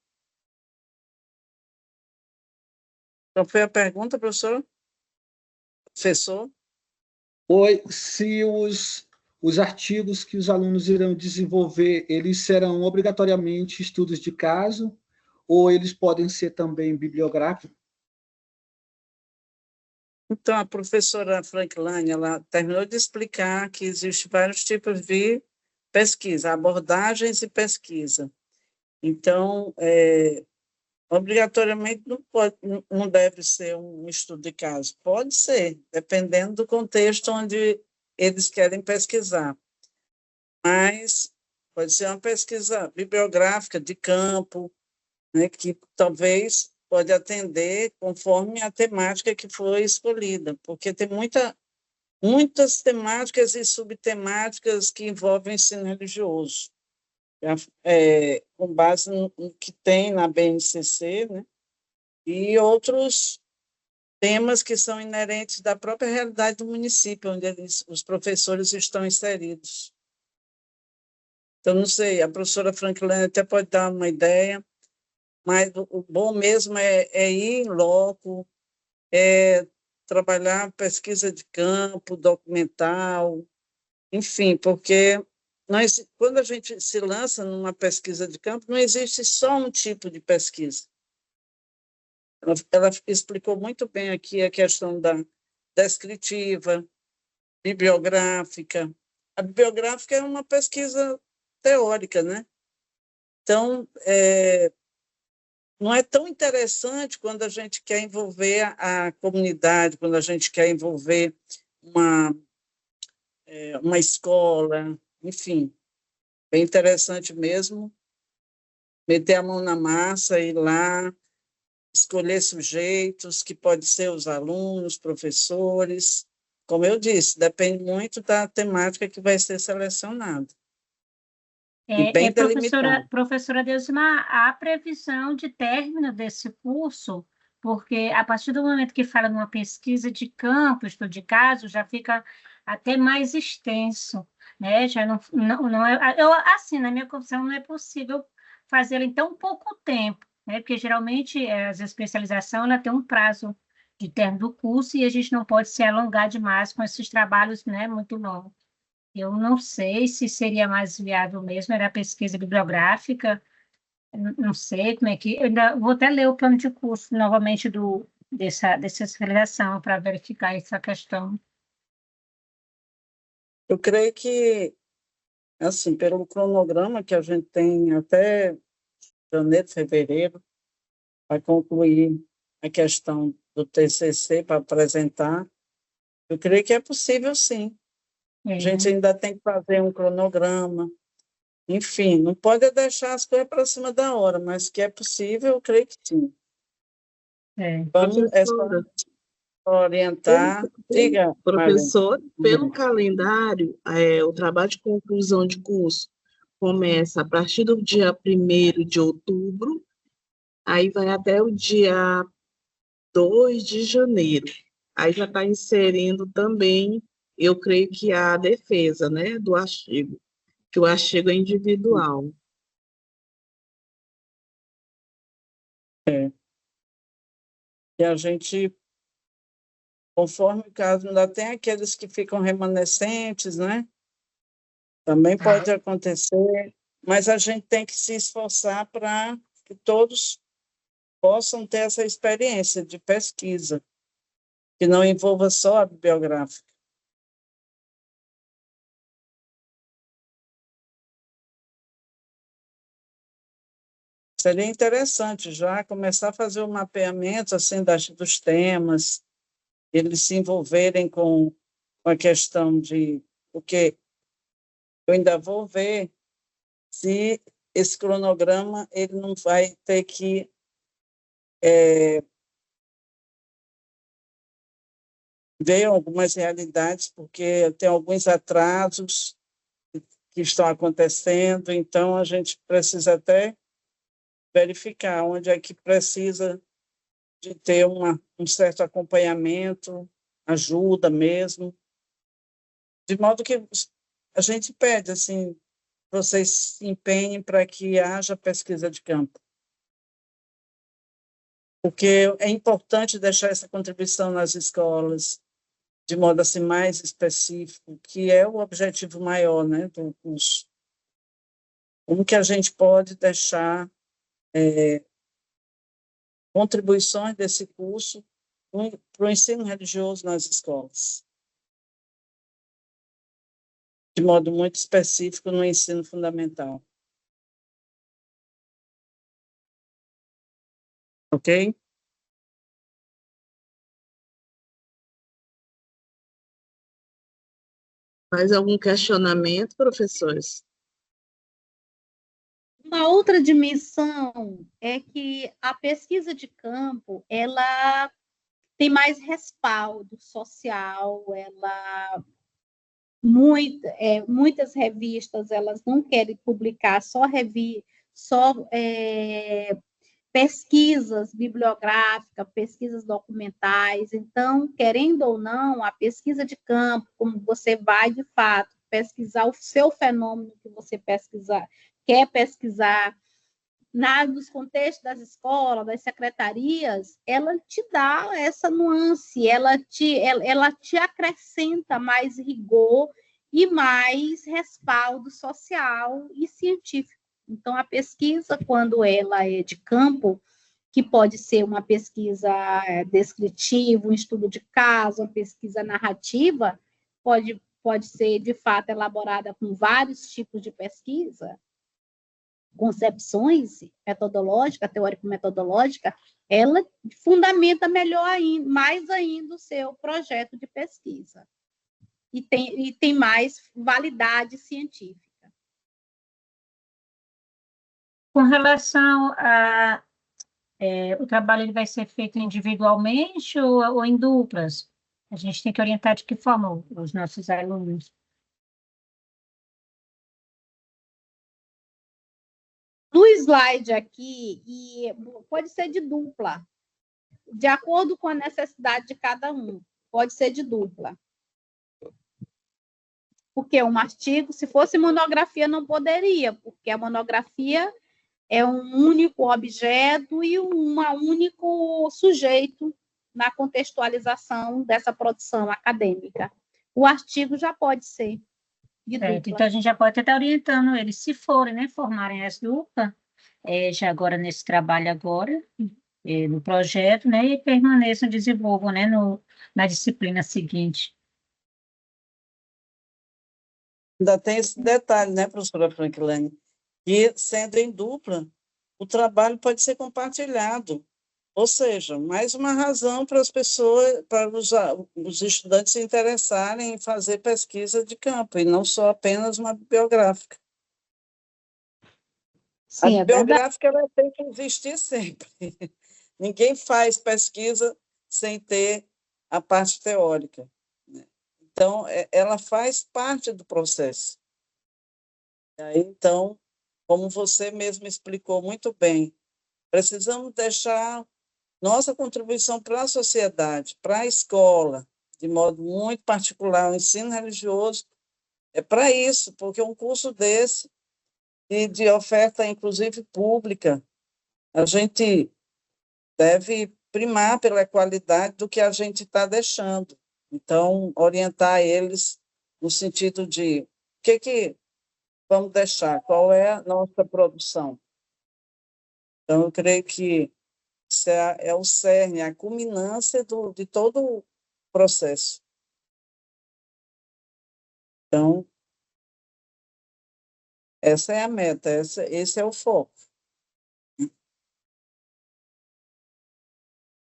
Qual foi a pergunta, professor? Professor? Oi, se os artigos que os alunos irão desenvolver, eles serão obrigatoriamente estudos de caso, ou eles podem ser também bibliográficos? Então, a professora Franklane, ela terminou de explicar que existem vários tipos de pesquisa, abordagens e pesquisa. Então, obrigatoriamente não deve ser um estudo de caso. Pode ser, dependendo do contexto onde eles querem pesquisar. Mas pode ser uma pesquisa bibliográfica de campo, né, que talvez pode atender conforme a temática que foi escolhida, porque tem muitas temáticas e subtemáticas que envolvem ensino religioso, com base no que tem na BNCC, né, e outros temas que são inerentes da própria realidade do município, onde os professores estão inseridos. Então, não sei, a professora Franklane até pode dar uma ideia, mas o bom mesmo é ir em loco, trabalhar pesquisa de campo, documental, enfim, porque quando a gente se lança numa pesquisa de campo, não existe só um tipo de pesquisa. Ela explicou muito bem aqui a questão da descritiva, bibliográfica. A bibliográfica é uma pesquisa teórica, né? Então, não é tão interessante quando a gente quer envolver a comunidade, quando a gente quer envolver uma escola, enfim. É interessante mesmo meter a mão na massa, ir lá, escolher sujeitos, que pode ser os alunos, professores. Como eu disse, depende muito da temática que vai ser selecionada. E bem delimitada. Professora Deusmar, há previsão de término desse curso, porque a partir do momento que fala numa pesquisa de campo, estudo de caso, já fica até mais extenso, né? Já não é, assim, na minha concepção, não é possível fazê-lo em tão pouco tempo, né? Porque geralmente a especialização ela tem um prazo de término do curso e a gente não pode se alongar demais com esses trabalhos, né, muito longos. Eu não sei se seria mais viável mesmo, era pesquisa bibliográfica, não sei como é que... Eu ainda vou até ler o plano de curso novamente dessa especialização para verificar essa questão. Eu creio que, assim, pelo cronograma que a gente tem até janeiro, fevereiro, para concluir a questão do TCC para apresentar, eu creio que é possível, sim. A gente ainda tem que fazer um cronograma. Enfim, não pode deixar as coisas para cima da hora, mas que é possível, eu creio que sim. Vamos orientar. Diga, professor, pelo calendário, o trabalho de conclusão de curso começa a partir do dia 1º de outubro, aí vai até o dia 2 de janeiro. Aí já está inserindo também, eu creio que a defesa, né, do artigo, que o artigo é individual. E a gente, conforme o caso, ainda tem aqueles que ficam remanescentes, né? Também pode acontecer, mas a gente tem que se esforçar para que todos possam ter essa experiência de pesquisa, que não envolva só a bibliográfica. Seria interessante já começar a fazer um mapeamento assim, dos temas, eles se envolverem com a questão de... Porque eu ainda vou ver se esse cronograma ele não vai ter que ver algumas realidades, porque tem alguns atrasos que estão acontecendo, então a gente precisa até verificar onde é que precisa de ter um certo acompanhamento, ajuda mesmo, de modo que a gente pede, assim, vocês se empenhem para que haja pesquisa de campo. Porque é importante deixar essa contribuição nas escolas, de modo assim mais específico, que é o objetivo maior, né, do curso. Como que a gente pode deixar contribuições desse curso para o ensino religioso nas escolas, de modo muito específico no ensino fundamental. Ok? Mais algum questionamento, professores? Uma outra dimensão é que a pesquisa de campo, ela tem mais respaldo social, muitas revistas elas não querem publicar só pesquisas bibliográficas, pesquisas documentais. Então, querendo ou não, a pesquisa de campo, como você vai, de fato, pesquisar o seu fenômeno que você quer pesquisar, nos contextos das escolas, das secretarias, ela te dá essa nuance, ela te acrescenta mais rigor e mais respaldo social e científico. Então, a pesquisa, quando ela é de campo, que pode ser uma pesquisa descritiva, um estudo de caso, uma pesquisa narrativa, pode pode ser, de fato, elaborada com vários tipos de pesquisa, concepções metodológica, teórico-metodológica, ela fundamenta melhor ainda, mais ainda o seu projeto de pesquisa. E tem mais validade científica. Com relação a o trabalho ele vai ser feito individualmente ou em duplas? A gente tem que orientar de que forma os nossos alunos? No slide aqui, e pode ser de dupla, de acordo com a necessidade de cada um, pode ser de dupla. Porque um artigo, se fosse monografia, não poderia, porque a monografia é um único objeto e um único sujeito na contextualização dessa produção acadêmica. O artigo já pode ser de dupla. Então, a gente já pode estar orientando eles, se forem, né, formarem as duplas, já agora nesse trabalho agora, no projeto, né, e permaneçam, desenvolvam, né, na disciplina seguinte. Ainda tem esse detalhe, né, professora Franklin, que, sendo em dupla, o trabalho pode ser compartilhado. Ou seja, mais uma razão para as pessoas, para os estudantes se interessarem em fazer pesquisa de campo, e não só apenas uma bibliográfica. Sim, a bibliográfica ela tem que existir sempre. Ninguém faz pesquisa sem ter a parte teórica, né? Então, ela faz parte do processo. E aí, então, como você mesmo explicou muito bem, precisamos deixar nossa contribuição para a sociedade, para a escola, de modo muito particular, o ensino religioso, é para isso, porque um curso desse, e de oferta, inclusive, pública, a gente deve primar pela qualidade do que a gente está deixando. Então, orientar eles no sentido de o que vamos deixar, qual é a nossa produção. Então, eu creio que isso é o cerne, a culminância de todo o processo. Então, essa é a meta, esse é o foco.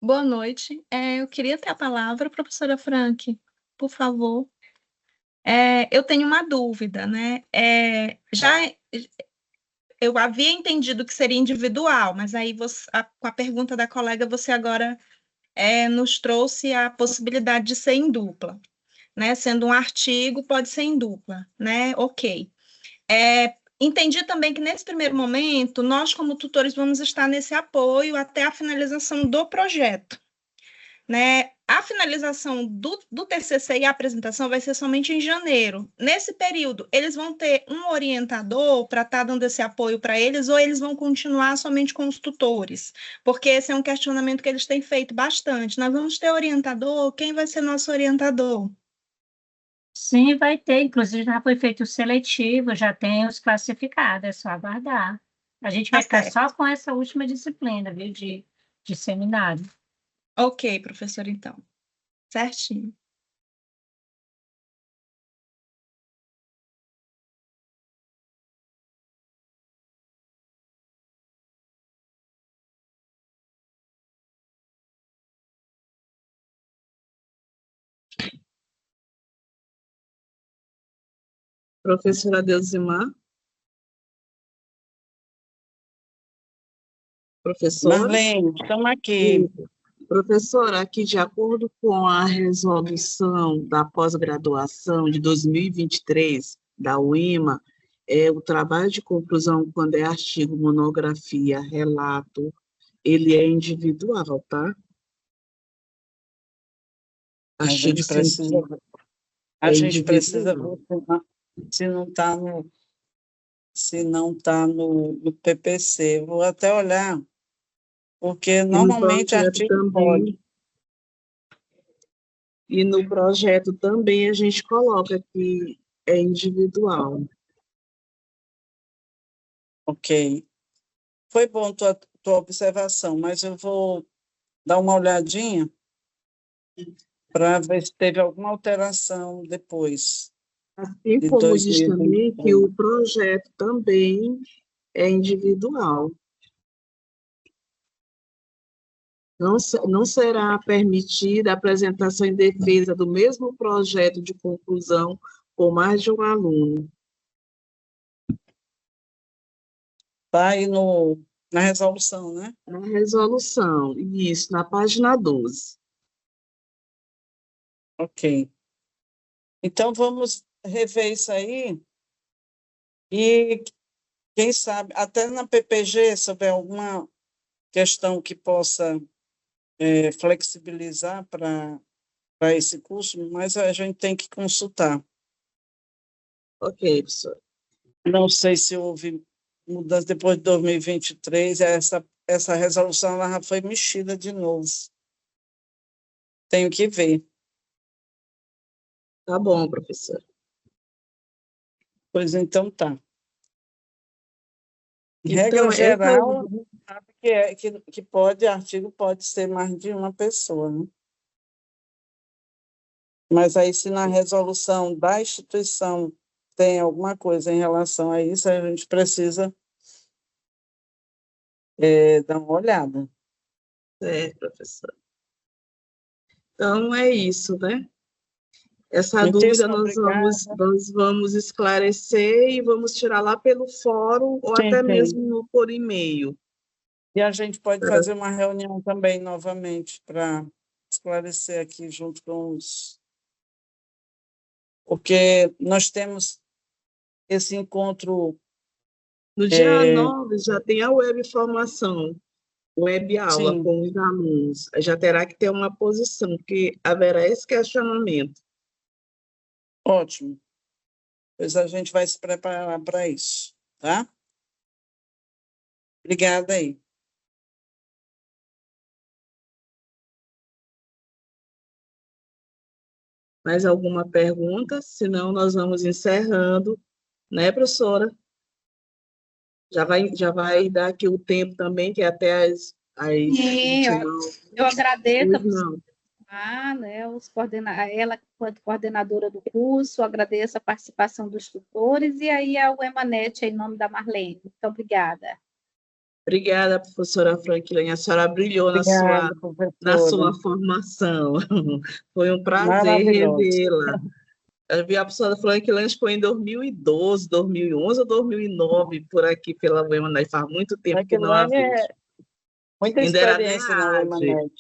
Boa noite. Eu queria ter a palavra, professora Frank, por favor. Eu tenho uma dúvida, né? Eu havia entendido que seria individual, mas aí com a pergunta da colega, você agora nos trouxe a possibilidade de ser em dupla, né? Sendo um artigo, pode ser em dupla, né? Ok. Entendi também que, nesse primeiro momento, nós, como tutores, vamos estar nesse apoio até a finalização do projeto, né? A finalização do TCC e a apresentação vai ser somente em janeiro. Nesse período, eles vão ter um orientador para estar dando esse apoio para eles, ou eles vão continuar somente com os tutores? Porque esse é um questionamento que eles têm feito bastante. Nós vamos ter orientador? Quem vai ser nosso orientador? Sim, vai ter, inclusive já foi feito o seletivo, já tem os classificados, é só aguardar. A gente vai ficar só com essa última disciplina, viu, de seminário. Ok, professora, então. Certinho. Professora Deusimar? Professora? Marlene, estamos aqui. Professora, aqui de acordo com a resolução da pós-graduação de 2023 da UEMA, o trabalho de conclusão, quando é artigo, monografia, relato, ele é individual, tá? A gente precisa ver se não está no PPC. Vou até olhar, porque normalmente artigo também, pode. E no projeto também a gente coloca que é individual. Ok. Foi bom tua observação, mas eu vou dar uma olhadinha para ver se teve alguma alteração depois. Assim de como diz também que 2023. o projeto também é individual. Não será permitida a apresentação em defesa do mesmo projeto de conclusão por mais de um aluno. Está aí na resolução, né? Na resolução, isso, na página 12. Ok. Então, vamos rever isso aí e, quem sabe, até na PPG, se houver alguma questão que possa flexibilizar para esse curso, mas a gente tem que consultar. Ok, professor. Não sei se houve mudança depois de 2023, essa resolução ela já foi mexida de novo. Tenho que ver. Tá bom, professor. Pois então tá. Então, Regra essa... geral, sabe que artigo pode ser mais de uma pessoa, né? Mas aí, se na resolução da instituição tem alguma coisa em relação a isso, a gente precisa dar uma olhada. É, professor. Então, é isso, né? Essa dúvida Muitíssimo obrigada. nós vamos esclarecer e vamos tirar lá pelo fórum ou Sim, até sim. mesmo por e-mail. E a gente pode fazer uma reunião também, novamente, para esclarecer aqui junto com os... Porque nós temos esse encontro... No dia 9 já tem a web formação, web aula Sim, com os alunos. Já terá que ter uma posição, porque haverá esse questionamento. ótimo. Pois a gente vai se preparar para isso, tá? Obrigada aí. Mais alguma pergunta? Senão nós vamos encerrando, né, professora? Já vai dar aqui o tempo também, que é até as Sim, 29. eu agradeço Pois não. né, ela, enquanto coordenadora do curso, agradeço a participação dos tutores, e aí a UEMANET, em nome da Marlene. Muito obrigada. Obrigada, professora Franklin. A senhora brilhou Obrigada, na professora. sua formação. Foi um prazer Maravilhoso. revê-la. Eu vi a professora Franklin foi em 2012, 2011 ou 2009, por aqui pela UEMA, faz muito tempo que não a Aquilane vejo. muita Ainda era experiência na NEAD. UEMANET.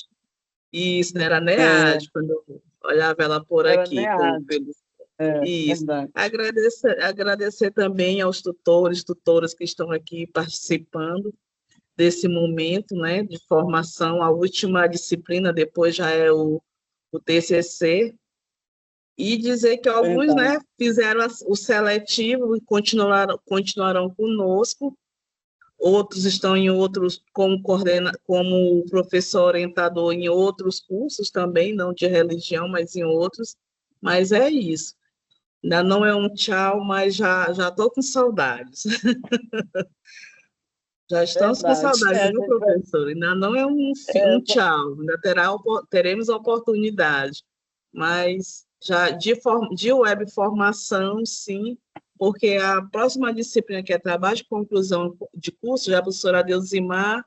Isso, não era É, NEAD, quando eu olhava ela por era aqui. NEAD. Isso. Verdade. Agradecer também aos tutores, tutoras que estão aqui participando desse momento, né, de formação. A última disciplina depois já é o TCC, e dizer que alguns, Verdade. né, fizeram o seletivo e continuarão conosco, outros estão em outros, como professor orientador em outros cursos também, não de religião, mas em outros, mas é isso. Ainda não é um tchau, mas já estou com saudades. Já estamos com Verdade. saudades, A viu, gente vai, professor? Ainda não é um tchau, ainda teremos oportunidade, mas já de web formação, sim, porque a próxima disciplina, que é trabalho de conclusão de curso, já a professora Deusimar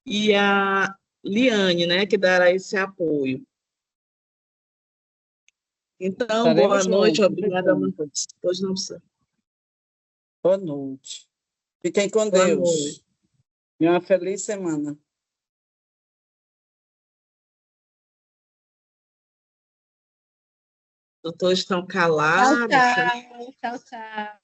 e a Liane, né, que dará esse apoio. Então, boa estaremos noite, juntos e obrigada. juntas. Pois não, professor. Boa noite. Fiquem com Boa noite. Deus. E uma feliz semana. Os doutores estão Tchau, calados. tchau. Tchau, tchau.